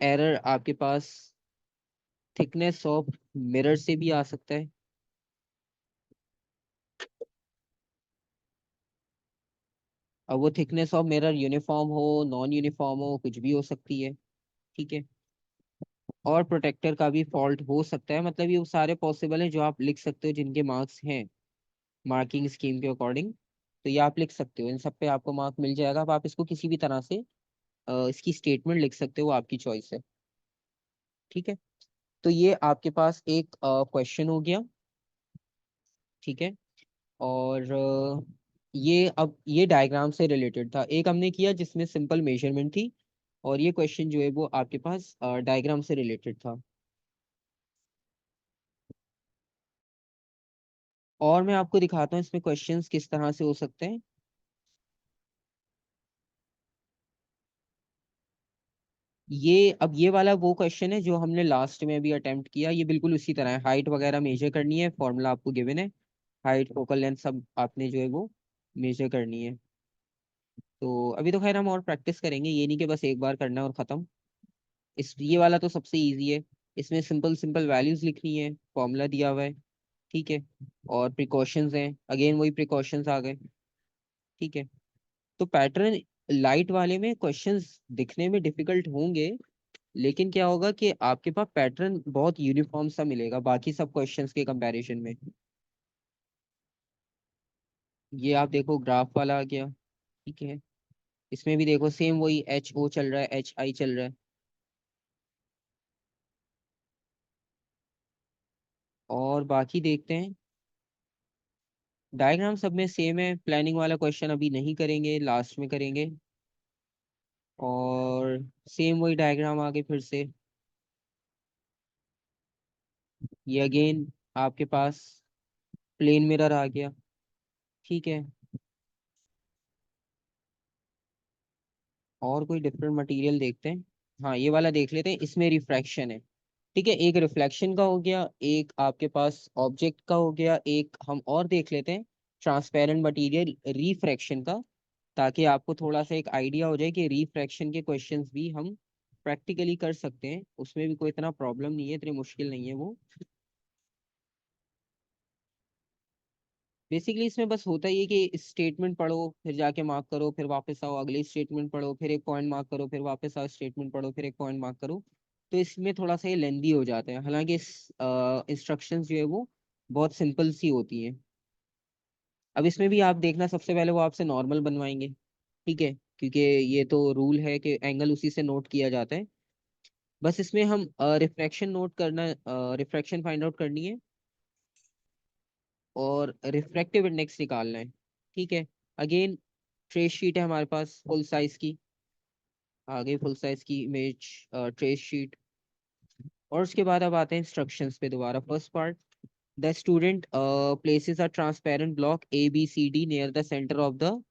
एरर आपके पास थिकनेस ऑफ मिरर से भी आ सकता है। अब वो थिकनेस ऑफ मिरर यूनिफॉर्म हो, नॉन यूनिफॉर्म हो, कुछ भी हो सकती है। ठीक है। और प्रोटेक्टर का भी फॉल्ट हो सकता है, मतलब ये वो सारे पॉसिबल हैं जो आप लिख सकते हो, जिनके मार्क्स हैं मार्किंग स्कीम के अकॉर्डिंग। तो ये आप लिख सकते हो, इन सब पे आपको मार्क मिल जाएगा। अब आप इसको किसी भी तरह से इसकी स्टेटमेंट लिख सकते हो, वो आपकी चॉइस है। ठीक है। तो ये आपके पास एक क्वेश्चन हो गया। ठीक है। और ये अब ये डायग्राम से रिलेटेड था, एक हमने किया जिसमें सिंपल मेजरमेंट थी, और ये क्वेश्चन जो है वो आपके पास डायग्राम से रिलेटेड था। और मैं आपको दिखाता हूँ इसमें क्वेश्चंस किस तरह से हो सकते हैं। ये अब ये वाला वो क्वेश्चन है जो हमने लास्ट में अभी अटेम्प्ट किया, ये बिल्कुल उसी तरह है। हाइट वगैरह मेजर करनी है, फॉर्मूला आपको गिवन है, हाइट फोकल लेंथ सब आपने जो है वो मेजर करनी है। तो अभी तो खैर हम और प्रैक्टिस करेंगे, ये नहीं कि बस एक बार करना है और खत्म। इस ये वाला तो सबसे इजी है। इसमें सिंपल सिंपल वैल्यूज लिखनी है, फॉर्मूला दिया हुआ है। ठीक है। और प्रिकॉशंस हैं, अगेन वही प्रिकॉशंस आ गए। ठीक है। तो पैटर्न लाइट वाले में क्वेश्चंस दिखने में डिफिकल्ट होंगे, लेकिन क्या होगा कि आपके पास पैटर्न बहुत यूनिफॉर्म सा मिलेगा बाकी सब क्वेश्चंस के कंपैरिजन में। ये आप देखो ग्राफ वाला आ गया। ठीक है। इसमें भी देखो सेम वही एच ओ चल रहा है, एच आई चल रहा है। और बाकी देखते हैं, डायग्राम सब में सेम है। प्लानिंग वाला क्वेश्चन अभी नहीं करेंगे, लास्ट में करेंगे। और सेम वही डायग्राम आगे फिर से। ये अगेन आपके पास प्लेन मिरर आ गया। ठीक है। और कोई डिफरेंट मटेरियल देखते हैं। हाँ ये वाला देख लेते हैं, इसमें रिफ्रैक्शन है। ठीक है, एक रिफ्लेक्शन का हो गया, एक आपके पास ऑब्जेक्ट का हो गया, एक हम और देख लेते हैं ट्रांसपेरेंट मटेरियल रिफ्रैक्शन का, ताकि आपको थोड़ा सा एक आइडिया हो जाए कि रिफ्रैक्शन के क्वेश्चंस भी हम प्रैक्टिकली कर सकते हैं, उसमें भी कोई इतना प्रॉब्लम नहीं है, इतनी मुश्किल नहीं है वो। बेसिकली इसमें बस होता ही है कि स्टेटमेंट पढ़ो, फिर जाके मार्क करो, फिर वापस आओ अगली स्टेटमेंट पढ़ो, फिर एक पॉइंट मार्क करो, फिर वापस आओ स्टेटमेंट पढ़ो, फिर एक पॉइंट मार्क करो। तो इसमें थोड़ा सा ये लेंदी हो जाता है, हालांकि इंस्ट्रक्शंस जो है वो बहुत सिंपल सी होती हैं। अब इसमें भी आप देखना, सबसे पहले वो आपसे नॉर्मल बनवाएंगे। ठीक है, क्योंकि ये तो रूल है कि एंगल उसी से नोट किया जाता है। बस इसमें हम रिफ्रैक्शन नोट करना, रिफ्रैक्शन फाइंड आउट करनी है, और रिफ्रैक्टिव इंडेक्स निकालना है। ठीक है। अगेन ट्रेस शीट है हमारे पास फुल साइज की, आगे फुल साइज की इमेज ट्रेस शीट। और उसके बाद अब आते हैं इंस्ट्रक्शंस पे दोबारा। First part, the student places a transparent block A B C D near the centre of the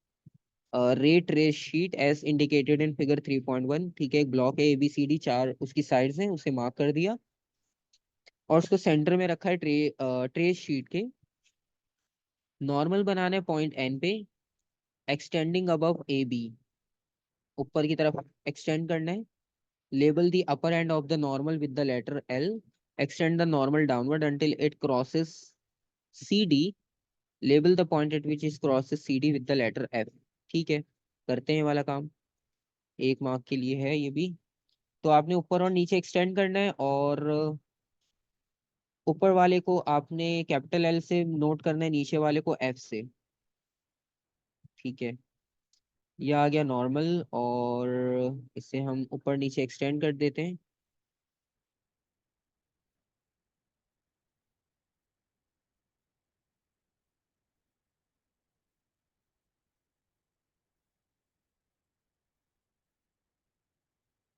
ray trace sheet as indicated in figure 3.1। ठीक है, एक ब्लॉक है ए बी सी डी, चार उसकी साइड्स हैं, उसे मार्क कर दिया, और उसको सेंटर में रखा है ट्रेस शीट के। नॉर्मल बनाना है पॉइंट एन पे, एक्सटेंडिंग अबव ए बी, ऊपर की तरफ एक्सटेंड करना है। Label the upper end of the normal with the letter L, extend the normal downward until it crosses C D, label the point at which is crosses C D with the letter F. ठीक है, करते हैं ये वाला काम, एक mark के लिए है ये भी। तो आपने ऊपर और नीचे एक्सटेंड करना है, और ऊपर वाले को आपने कैपिटल एल से नोट करना है, नीचे वाले को एफ से। ठीक है, ये आ गया नॉर्मल, और इसे हम ऊपर नीचे एक्सटेंड कर देते हैं।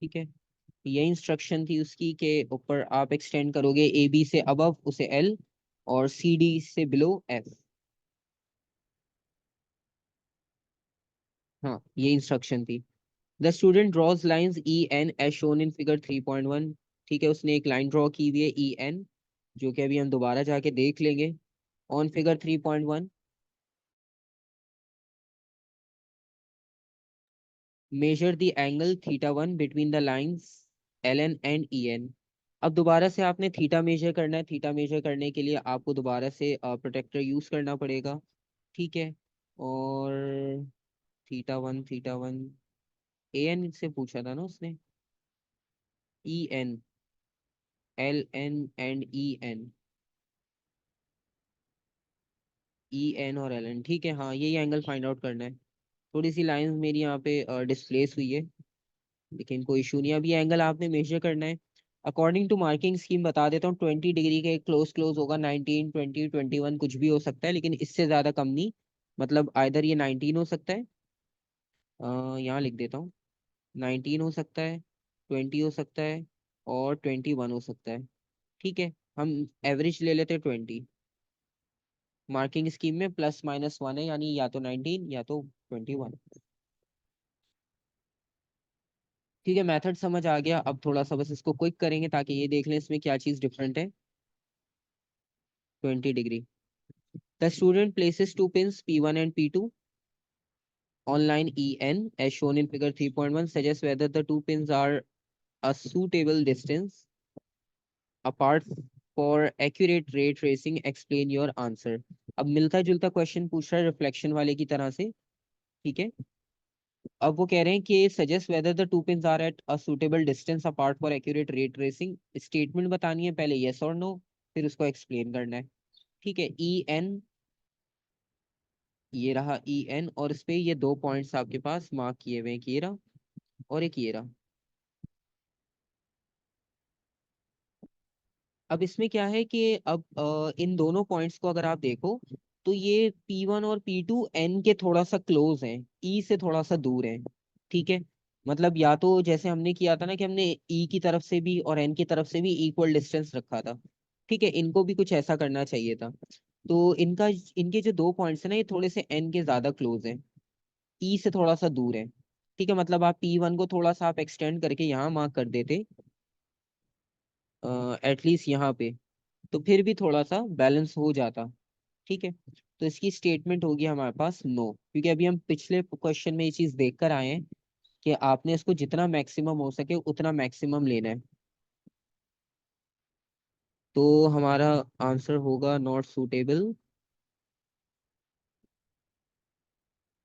ठीक है, ये इंस्ट्रक्शन थी उसकी कि ऊपर आप एक्सटेंड करोगे ए बी से अबव उसे एल, और सी डी से बिलो एफ। हाँ ये इंस्ट्रक्शन थी। The student draws lines E N as shown in figure 3.1। ठीक है, उसने एक लाइन ड्रॉ की हुई है ई एन, जो कि अभी हम दोबारा जाके देख लेंगे on figure 3.1। Measure the angle theta 1 between the lines L N and E N. अब दोबारा से आपने थीटा मेजर करना है, थीटा मेजर करने के लिए आपको दोबारा से प्रोटेक्टर यूज करना पड़ेगा। ठीक है। और थीटा 1 ए एन से पूछा था ना उसने। E N, L N and E N, E N और एल एन, ठीक है। हाँ, यही एंगल फाइंड आउट करना है। थोड़ी सी लाइन मेरी यहाँ पे डिस्प्लेस हुई है, लेकिन कोई इशू नहीं। अब ये एंगल आपने मेजर करना है। अकॉर्डिंग टू मार्किंग स्कीम बता देता हूँ, 20 डिग्री के क्लोज क्लोज होगा, 19, 20, 21 कुछ भी हो सकता है, लेकिन इससे ज्यादा कम नहीं। मतलब आइदर ये 19 हो सकता है, यहाँ लिख देता हूँ, 19 हो सकता है, 20 हो सकता है, और 21 हो सकता है। ठीक है, हम एवरेज ले लेते हैं 20। मार्किंग स्कीम में ±1 है, यानी या तो 19 या तो 21। ठीक है, मेथड समझ आ गया। अब थोड़ा सा बस इसको क्विक करेंगे ताकि ये देख लें इसमें क्या चीज़ डिफरेंट है। 20 degree, the student places two pins P1 and P2 on line EN as shown in figure 3.1, suggests whether the two pins are a suitable distance apart for accurate ray tracing. Explain your answer. अब मिलता जुलता question पूछ रहा है reflection वाले की तरह से। ठीक है, अब वो कह रहे हैं कि suggest whether the two pins are at a suitable distance apart for accurate ray tracing. Statement बतानी है पहले, यस और नो, फिर उसको एक्सप्लेन करना है। ठीक है, ई एन, ये रहा ई एन, और इस पे ये दो पॉइंट्स आपके पास मार्क किए हुए हैं, एक ये रहा और एक ये रहा। अब इसमें क्या है कि अब इन दोनों पॉइंट्स को अगर आप देखो तो ये P1 और P2 N के थोड़ा सा क्लोज हैं, E से थोड़ा सा दूर हैं। ठीक है, मतलब या तो जैसे हमने किया था ना कि हमने E की तरफ से भी और N की तरफ से भी इक्वल डिस्टेंस रखा था। ठीक है, इनको भी कुछ ऐसा करना चाहिए था। तो इनका, इनके जो दो पॉइंट्स हैं ना, ये थोड़े से N के ज्यादा क्लोज हैं, E से थोड़ा सा दूर है। ठीक है, मतलब आप P1 को थोड़ा सा आप एक्सटेंड करके यहाँ मार्क कर देते एटलीस्ट यहाँ पे, तो फिर भी थोड़ा सा बैलेंस हो जाता। ठीक है, तो इसकी स्टेटमेंट होगी हमारे पास नो, क्योंकि अभी हम पिछले क्वेश्चन में ये चीज देख कर आए हैं कि आपने इसको जितना मैक्सिमम हो सके उतना मैक्सिमम लेना है। तो हमारा आंसर होगा नॉट सूटेबल,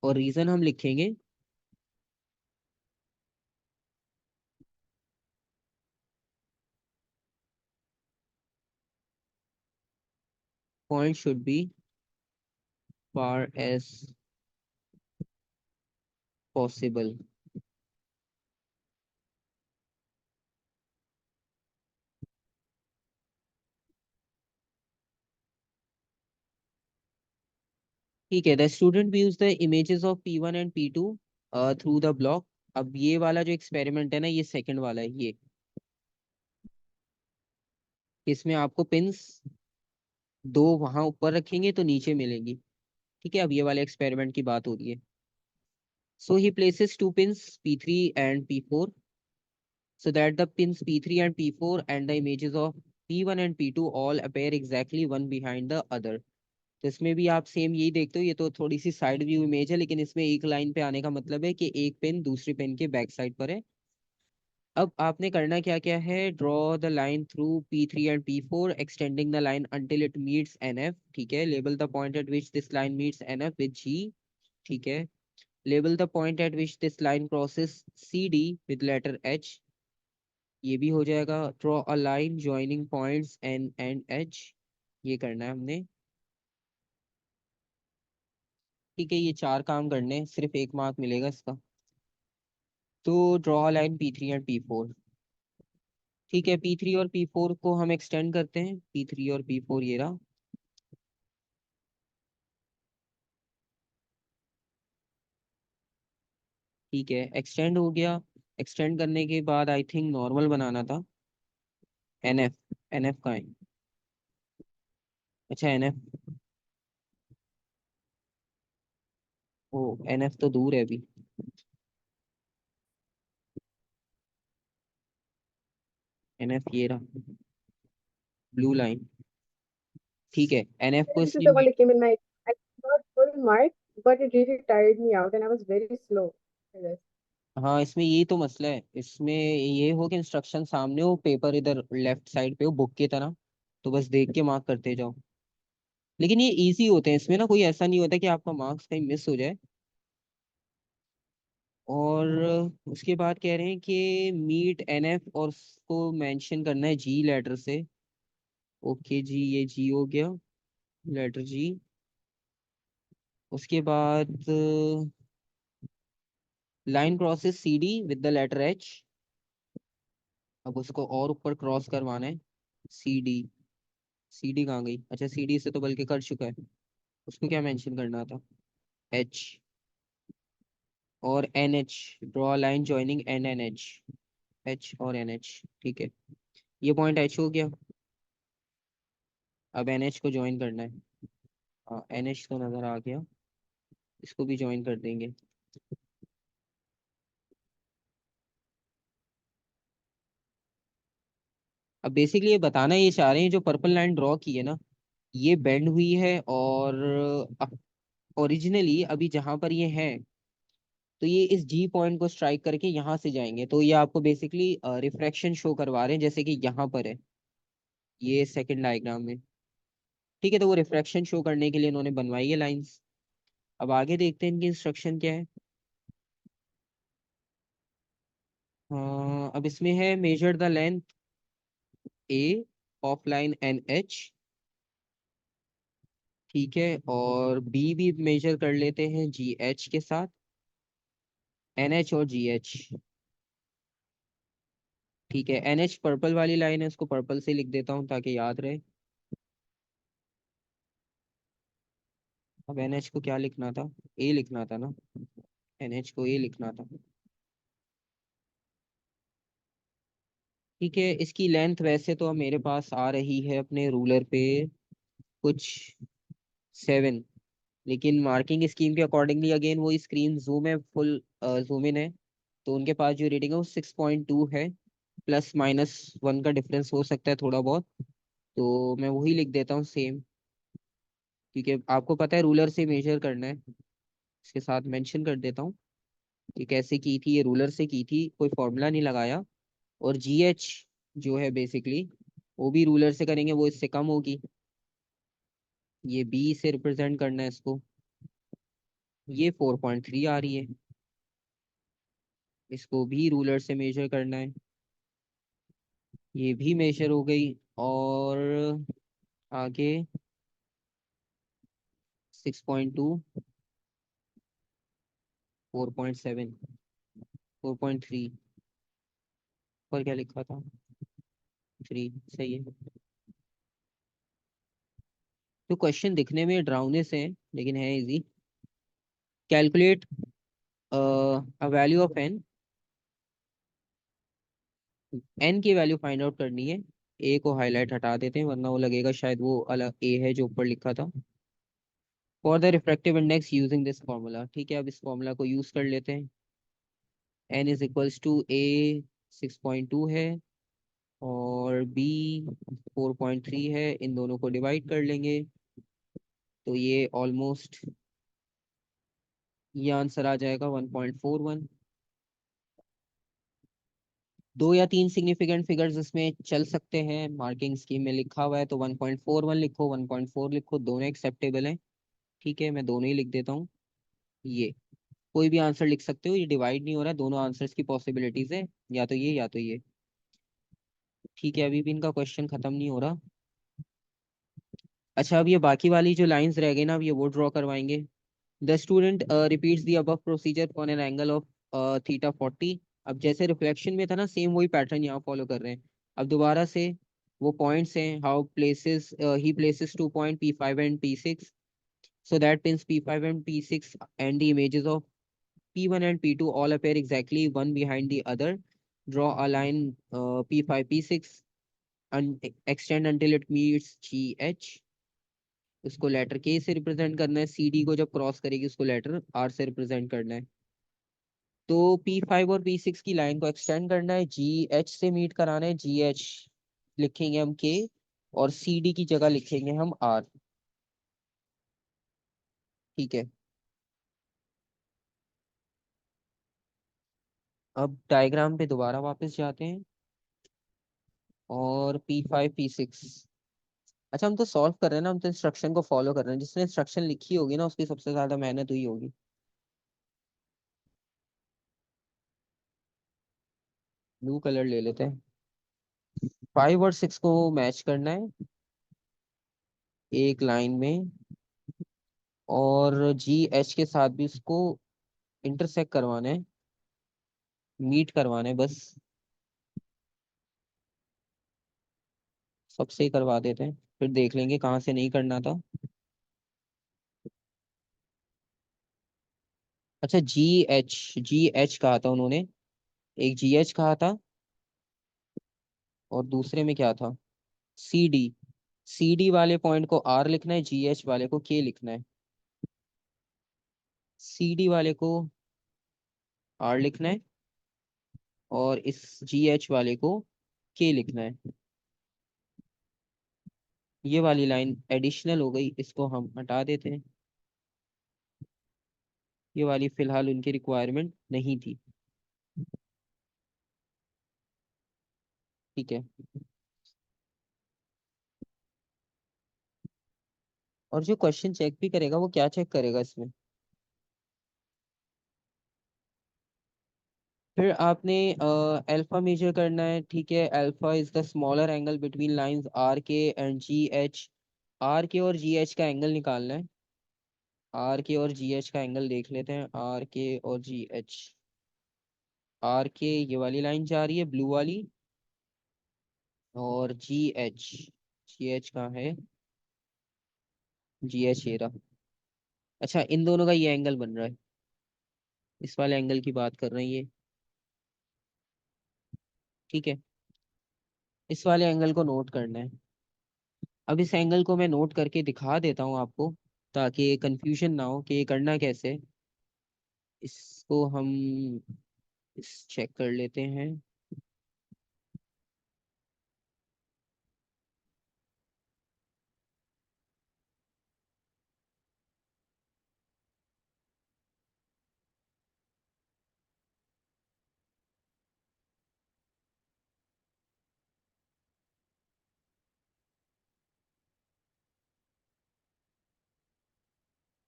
और रीजन हम लिखेंगे point should be far as possible. ठीक है, the student views the images of P1 and P2 through the block. अब ये वाला जो एक्सपेरिमेंट है ना, ये सेकंड वाला है, ये इसमें आपको पिंस दो वहां ऊपर रखेंगे तो नीचे मिलेंगी। ठीक है, अब ये वाले एक्सपेरिमेंट की बात हो रही है। So he places two pins P3 and P4 so that the pins P3 and P4 and the images of P1 and P2 all appear exactly one behind the other. तो इसमें भी आप सेम यही देखते हो, ये तो थोड़ी सी साइड व्यू इमेज है, लेकिन इसमें एक लाइन पे आने का मतलब है कि एक पेन दूसरी पेन के बैक साइड पर है। अब आपने करना क्या क्या है, draw the line through P3 and P4 extending the line until it meets NF। ठीक है, label the point at which this line meets NF with G। ठीक है, label the point at which this line crosses CD with letter H। ये भी हो जाएगा। Draw a line joining points N and H, ये करना है हमने। ठीक है, ये चार काम करने हैं, सिर्फ एक मार्क मिलेगा इसका। तो draw a line P3 and P4। ठीक है, P3 और P4 को हम एक्सटेंड करते हैं, P3 और P4 ये रहा। ठीक है, एक्सटेंड हो गया। एक्सटेंड करने के बाद आई थिंक नॉर्मल बनाना था। NF, NF का है, अच्छा NF, ओ NF तो दूर है अभी। NF ये रहा, ब्लू लाइन। ठीक है, NF को This is the one इसलिए, that came in my. I got full mark, but it really tired me out, and I was very slow for this. हाँ इसमें यही तो मसला है, इसमें ये हो कि इंस्ट्रक्शन सामने हो, पेपर इधर लेफ्ट साइड पे हो बुक की तरह, तो बस देख के मार्क करते जाओ। लेकिन ये इजी होते हैं, इसमें ना कोई ऐसा नहीं होता कि आपका मार्क्स कहीं मिस हो जाए। और उसके बाद कह रहे हैं कि मीट एनएफ और उसको मेंशन करना है जी लेटर से। ओके जी, ये जी हो गया, लेटर जी। उसके बाद line crosses C D with the letter H. अब उसको और ऊपर क्रॉस करवाना है, सी डी। सी डी कहाँ गई? अच्छा, सी डी से तो बल्कि कर चुका है, उसको क्या मेंशन करना था? एच। और N H, draw line joining N N H. H और एन एच, ठीक है। ये पॉइंट एच हो गया। अब एन एच को ज्वाइन करना है। हाँ, एन एच तो नजर आ गया, इसको भी ज्वाइन कर देंगे। अब बेसिकली ये बताना ये चाह रहे हैं, जो पर्पल लाइन ड्रॉ की है ना, ये बेंड हुई है, और ओरिजिनली अभी जहां पर ये है, तो ये इस जी पॉइंट को स्ट्राइक करके यहाँ से जाएंगे, तो ये आपको बेसिकली रिफ्रैक्शन शो करवा रहे हैं, जैसे कि यहाँ पर है ये सेकंड डायग्राम में। ठीक है, तो वो रिफ्रैक्शन शो करने के लिए इन्होंने बनवाई है लाइंस। अब आगे देखते हैं इनकी इंस्ट्रक्शन क्या है। अब इसमें है measure the length A of line N H. ठीक है, और बी भी मेजर कर लेते हैं जी एच के साथ, एन एच और जी एच। ठीक है, एन एच पर्पल वाली लाइन है, उसको पर्पल से लिख देता हूँ ताकि याद रहे। अब एन एच को क्या लिखना था? ए लिखना था ना, एन एच को ए लिखना था। ठीक है, इसकी लेंथ वैसे तो अब मेरे पास आ रही है अपने रूलर पे कुछ 7, लेकिन मार्किंग स्कीम के अकॉर्डिंगली अगेन वो स्क्रीन जूम है, फुल जूम इन है, तो उनके पास जो रीडिंग है वो 6.2 है। +- 1 का डिफरेंस हो सकता है थोड़ा बहुत, तो मैं वही लिख देता हूँ सेम, क्योंकि आपको पता है रूलर से मेजर करना है। इसके साथ मेंशन कर देता हूँ कि कैसे की थी, ये रूलर से की थी, कोई फॉर्मूला नहीं लगाया। और जी एच जो है बेसिकली वो भी रूलर से करेंगे, वो इससे कम होगी। ये बी से रिप्रेजेंट करना है इसको, ये 4.3 आ रही है, इसको भी रूलर से मेजर करना है, ये भी मेजर हो गई। और आगे 6.2, 4.7, 4.3, पर क्या लिखा था? 3, सही है। तो क्वेश्चन दिखने में डरावने से है, लेकिन है easy. Calculate a value of N. N की वैल्यू फाइंड आउट करनी है। ए को हाईलाइट हटा देते हैं, वरना वो लगेगा शायद वो अलग ए है जो ऊपर लिखा था। For the refractive index using this formula. ठीक है, अब इस फॉर्मूला को यूज कर लेते हैं। एन इज इक्वल्स टू ए 6.2 है, और बी 4.3 है, इन दोनों को डिवाइड कर लेंगे, तो ये ऑलमोस्ट ये आंसर आ जाएगा 1.41। दो या तीन सिग्निफिकेंट फिगर्स इसमें चल सकते हैं, मार्किंग स्कीम में लिखा हुआ है, तो 1.41 लिखो, 1.4 लिखो, दोनों एक्सेप्टेबल हैं। ठीक है, मैं दोनों ही लिख देता हूँ। ये कोई भी आंसर लिख सकते हो, ये डिवाइड नहीं हो रहा है, दोनों आंसर्स की पॉसिबिलिटीज है, या तो ये या तो ये। ठीक है, अभी भी इनका क्वेश्चन खत्म नहीं हो रहा। अच्छा, अब ये बाकी वाली जो लाइंस रह गई ना, अब ये वो ड्रॉ करवाएंगे। The student repeats the above procedure for an angle of θ40। अब जैसे रिफ्लेक्शन में था ना, सेम वही पैटर्न यहाँ फॉलो कर रहे हैं। अब दोबारा से वो पॉइंट्स हैं, how places he places 2 point P5 and P6, so that pins P5 and P6 and the images of P1 and P2 all appear exactly one behind the other. Draw a line P5 P6 and extend until it meets GH. उसको letter के से represent करना है, C D को जब cross करेगी उसको letter are से रिप्रेजेंट करना है। तो P5 और P6 की लाइन को एक्सटेंड करना है, जी एच से मीट कराना है, जी एच लिखेंगे हम के, और सी डी की जगह लिखेंगे हम आर। ठीक है, अब डायग्राम पे दोबारा वापस जाते हैं, और P5 P6। अच्छा, हम तो सॉल्व कर रहे हैं ना, हम तो इंस्ट्रक्शन को फॉलो कर रहे हैं, जिसने इंस्ट्रक्शन लिखी होगी ना उसकी सबसे ज्यादा मेहनत हुई होगी। ब्लू कलर ले लेते हैं। 5 और 6 को मैच करना है एक लाइन में, और GH के साथ भी उसको इंटरसेक्ट करवाना है, मीट करवाना है बस। सबसे ही करवा देते हैं, फिर देख लेंगे कहाँ से नहीं करना था। अच्छा, जी एच कहा था उन्होंने, एक GH कहा था, और दूसरे में क्या था, CD वाले पॉइंट को R लिखना है, GH वाले को K लिखना है। CD वाले को R लिखना है, और इस GH वाले को K लिखना है। ये वाली लाइन एडिशनल हो गई, इसको हम हटा देते हैं। ये वाली फिलहाल उनकी रिक्वायरमेंट नहीं थी। ठीक है। और जो क्वेश्चन चेक भी करेगा वो क्या चेक करेगा इसमें, फिर आपने अल्फा मेजर करना है। ठीक है, alpha is the smaller angle between lines RK and GH। RK और GH का एंगल निकालना है। RK और GH का एंगल देख लेते हैं, RK और GH। RK ये वाली लाइन जा रही है ब्लू वाली, और GH कहाँ है, GH ये रहा। अच्छा, इन दोनों का ये एंगल बन रहा है, इस वाले एंगल की बात कर रहे हैं ये। ठीक है, इस वाले एंगल को नोट करना है। अब इस एंगल को मैं नोट करके दिखा देता हूँ आपको, ताकि कंफ्यूजन ना हो कि ये करना कैसे। इसको हम इस चेक कर लेते हैं।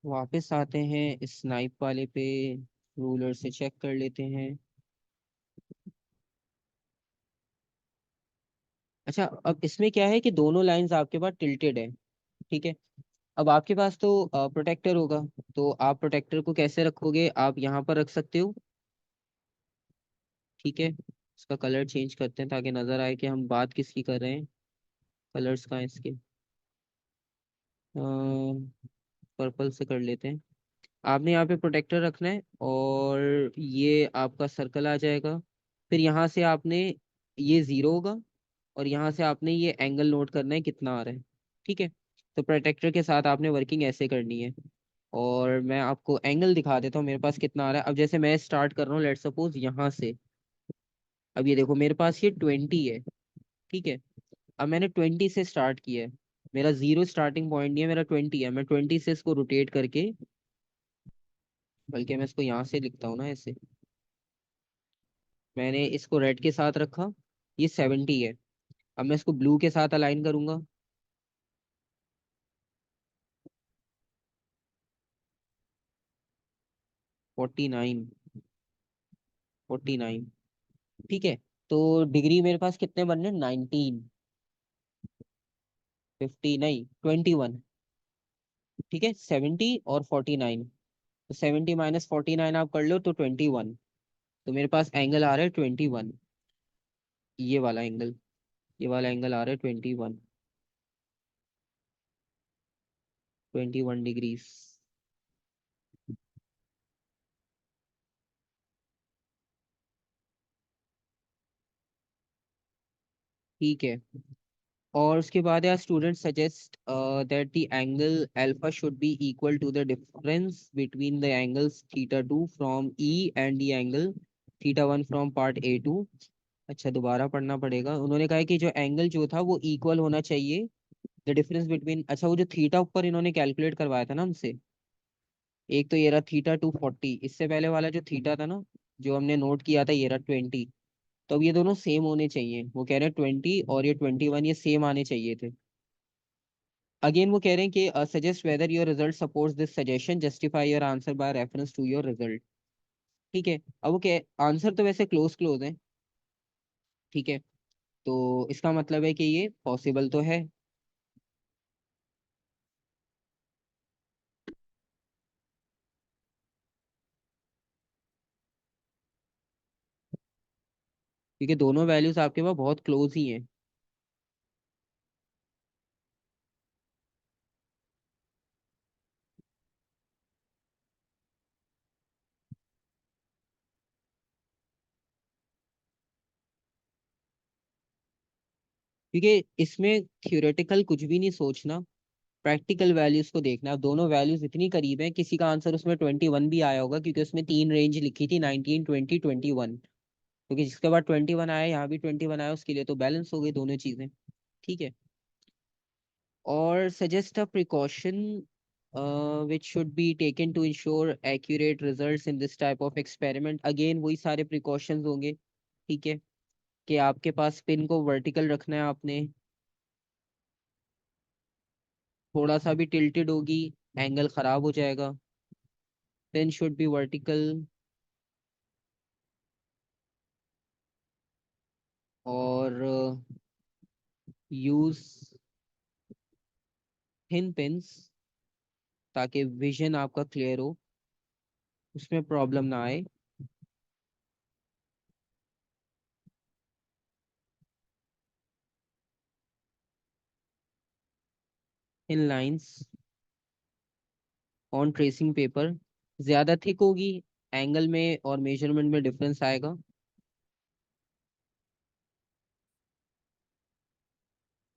वापस आते हैं इस स्नाइप वाले पे, रूलर से चेक कर लेते हैं। अच्छा, अब इसमें क्या है कि दोनों लाइंस आपके पास टिल्टेड है। ठीक है, अब आपके पास तो प्रोटेक्टर होगा, तो आप प्रोटेक्टर को कैसे रखोगे, आप यहाँ पर रख सकते हो। ठीक है, इसका कलर चेंज करते हैं ताकि नजर आए कि हम बात किसकी कर रहे हैं। कलर्स कहाँ हैं इसके, पर्पल से कर लेते हैं। आपने यहाँ पे प्रोटेक्टर रखना है, और ये आपका सर्कल आ जाएगा। फिर यहाँ से आपने, ये 0 होगा, और यहाँ से आपने ये एंगल नोट करना है कितना आ रहा है। ठीक है, तो प्रोटेक्टर के साथ आपने वर्किंग ऐसे करनी है। और मैं आपको एंगल दिखा देता हूँ मेरे पास कितना आ रहा है। अब जैसे मैं स्टार्ट कर रहा हूँ, लेट सपोज यहाँ से, अब ये देखो मेरे पास ये 20 है। ठीक है, अब मैंने 20 से स्टार्ट किया है, मेरा 0 स्टार्टिंग पॉइंट नहीं है, मेरा 20 है। मैं 20 से इसको रोटेट करके, बल्कि मैं इसको यहाँ से लिखता हूँ ना ऐसे, मैंने इसको रेड के साथ रखा, ये 70 है। अब मैं इसको ब्लू के साथ अलाइन करूंगा, 49, 49। ठीक है, तो डिग्री मेरे पास कितने बनने, 19, 50 नहीं, 21। ठीक है, 70 और 49, तो 70 माइनस 49 आप कर लो तो 21। तो मेरे पास एंगल आ रहा है 21, ये वाला एंगल, ये वाला एंगल आ रहा है 21, 21 डिग्रीज। ठीक है, और उसके बाद यार student suggest that the angle alpha should be equal to the difference between the angles theta 2 from E and the angle theta 1 from part A2। अच्छा, दोबारा पढ़ना पड़ेगा। उन्होंने कहा है कि जो एंगल जो था वो इक्वल होना चाहिए, द डिफरेंस बिटवीन, अच्छा वो जो थीटा ऊपर इन्होंने कैलकुलेट करवाया था ना हमसे, एक तो ये रहा थीटा 240, इससे पहले वाला जो थीटा था ना, जो हमने नोट किया था, ये रहा 20। तो अब ये दोनों सेम होने चाहिए, वो कह रहे हैं 20 और ये 21, ये सेम आने चाहिए थे। अगेन वो कह रहे हैं कि suggest whether your result supports this suggestion, justify your answer by reference to your result. ठीक है, अब वो कह, आंसर तो वैसे क्लोज क्लोज है, ठीक है, तो इसका मतलब है कि ये पॉसिबल तो है। क्योंकि दोनों वैल्यूज आपके पास बहुत क्लोज ही हैं। क्योंकि इसमें थियोरेटिकल कुछ भी नहीं सोचना, प्रैक्टिकल वैल्यूज को देखना। अब दोनों वैल्यूज इतनी करीब हैं, किसी का आंसर उसमें 21 भी आया होगा, क्योंकि उसमें तीन रेंज लिखी थी, 19, 20, 21। क्योंकि जिसके बाद 21 आया, यहाँ भी 21 आया, उसके लिए तो बैलेंस हो गई दोनों चीजें। ठीक है। और suggest a precaution which should be taken to ensure accurate results in this type of experiment। Again वही सारे प्रिकॉशंस होंगे। ठीक है, कि आपके पास पिन को वर्टिकल रखना है आपने, थोड़ा सा भी टिल्टेड होगी एंगल खराब हो जाएगा। पिन शुड बी वर्टिकल, और यूज थिन पिन्स ताकि विजन आपका क्लियर हो, उसमें प्रॉब्लम ना आए। इन लाइंस ऑन ट्रेसिंग पेपर, ज्यादा थिक होगी, एंगल में और मेजरमेंट में डिफरेंस आएगा।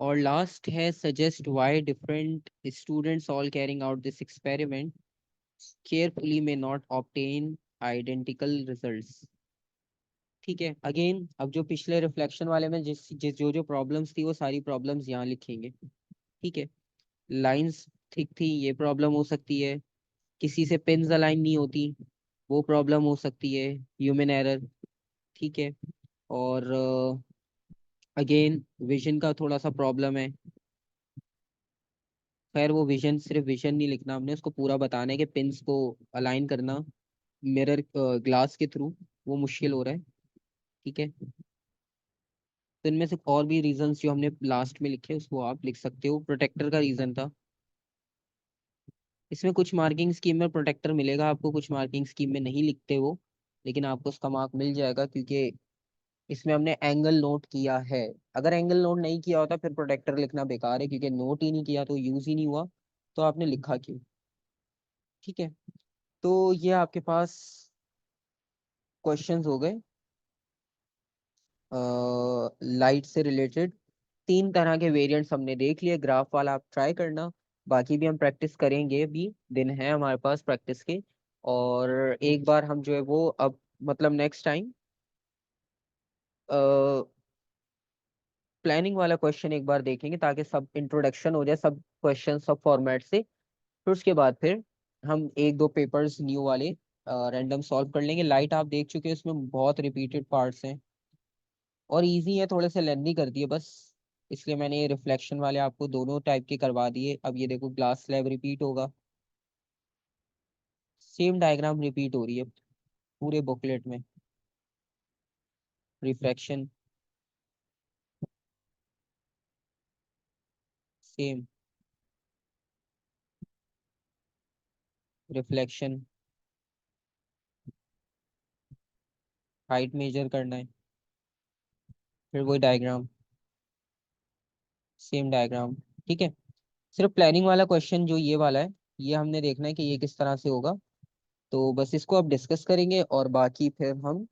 और लास्ट है, suggest why different students all carrying out this experiment carefully में नॉट ऑब्टेन आइडेंटिकल रिजल्ट्स। ठीक है, अगेन अब जो पिछले रिफ्लेक्शन वाले में जिस जिस जो जो प्रॉब्लम्स थी, वो सारी प्रॉब्लम्स यहाँ लिखेंगे। ठीक है, लाइंस थिक थी, ये प्रॉब्लम हो सकती है। किसी से पिन्स अलाइन नहीं होती, वो प्रॉब्लम हो सकती है, ह्यूमन एरर। ठीक है। और अगेन विजन का थोड़ा सा प्रॉब्लम है। खैर वो विजन, सिर्फ विजन नहीं लिखना हमने, उसको पूरा बताना है कि पिन्स को अलाइन करना मिरर ग्लास के थ्रू, वो मुश्किल हो रहा है। ठीक है, तो इनमें से और भी रीजंस जो हमने लास्ट में लिखे उसको आप लिख सकते हो। प्रोटेक्टर का रीजन था, इसमें कुछ मार्किंग स्कीम में प्रोटेक्टर मिलेगा आपको, कुछ मार्किंग स्कीम में नहीं लिखते वो, लेकिन आपको उसका मार्क मिल जाएगा, क्योंकि इसमें हमने एंगल नोट किया है। अगर एंगल नोट नहीं किया होता फिर प्रोटेक्टर लिखना बेकार है, क्योंकि नोट ही नहीं किया तो यूज ही नहीं हुआ, तो आपने लिखा क्यों। ठीक है, तो ये आपके पास क्वेश्चंस हो गए लाइट से रिलेटेड। तीन तरह के वेरिएंट्स हमने देख लिए, ग्राफ वाला आप ट्राई करना, बाकी भी हम प्रैक्टिस करेंगे, भी दिन है हमारे पास प्रैक्टिस के। और एक बार हम जो है वो अब मतलब नेक्स्ट टाइम प्लानिंग वाला क्वेश्चन एक बार देखेंगे, ताकि सब इंट्रोडक्शन हो जाए, सब क्वेश्चन सब फॉर्मेट से। फिर उसके बाद फिर हम एक दो पेपर्स न्यू वाले रैंडम सॉल्व कर लेंगे। लाइट आप देख चुके हैं, उसमें बहुत रिपीटेड पार्ट्स हैं और इजी है, थोड़े से लेंदी कर दिए बस, इसलिए मैंने ये रिफ्लेक्शन वाले आपको दोनों टाइप के करवा दिए। अब ये देखो ग्लास स्लैब रिपीट होगा, सेम डायग्राम रिपीट हो रही है पूरे बुकलेट में। Refraction same, reflection, height measure करना है, फिर वही डायग्राम, सेम डायग्राम। ठीक है, सिर्फ प्लानिंग वाला क्वेश्चन जो ये वाला है, ये हमने देखना है कि ये किस तरह से होगा। तो बस इसको अब डिस्कस करेंगे, और बाकी फिर हम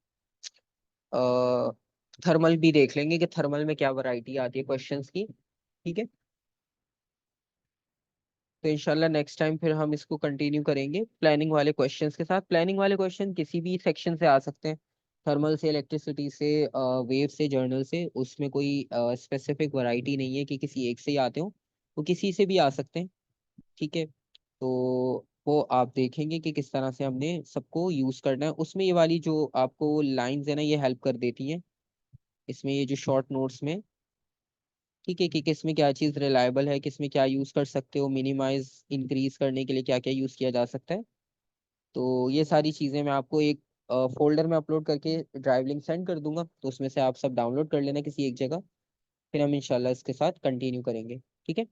थर्मल भी देख लेंगे कि थर्मल में क्या वैरायटी आती है क्वेश्चंस की। ठीक है, तो इंशाल्लाह नेक्स्ट टाइम फिर हम इसको कंटिन्यू करेंगे प्लानिंग वाले क्वेश्चंस के साथ। प्लानिंग वाले क्वेश्चन किसी भी सेक्शन से आ सकते हैं, थर्मल से, इलेक्ट्रिसिटी से, वेव से, जर्नल से, उसमें कोई स्पेसिफिक वैरायटी नहीं है कि किसी एक से ही आते हो, वो किसी से भी आ सकते हैं। ठीक है, तो वो आप देखेंगे कि किस तरह से हमने सबको यूज करना है। उसमें ये वाली जो आपको लाइंस है ना, ये हेल्प कर देती हैं इसमें, ये जो शॉर्ट नोट्स में। ठीक है, कि किस में क्या चीज़ रिलायबल है, किस में क्या यूज कर सकते हो, मिनिमाइज इंक्रीज करने के लिए क्या क्या यूज किया जा सकता है। तो ये सारी चीज़ें मैं आपको एक फोल्डर में अपलोड करके ड्राइव लिंक सेंड कर दूंगा, तो उसमें से आप सब डाउनलोड कर लेना किसी एक जगह, फिर हम इंशाल्लाह इसके साथ कंटिन्यू करेंगे। ठीक है।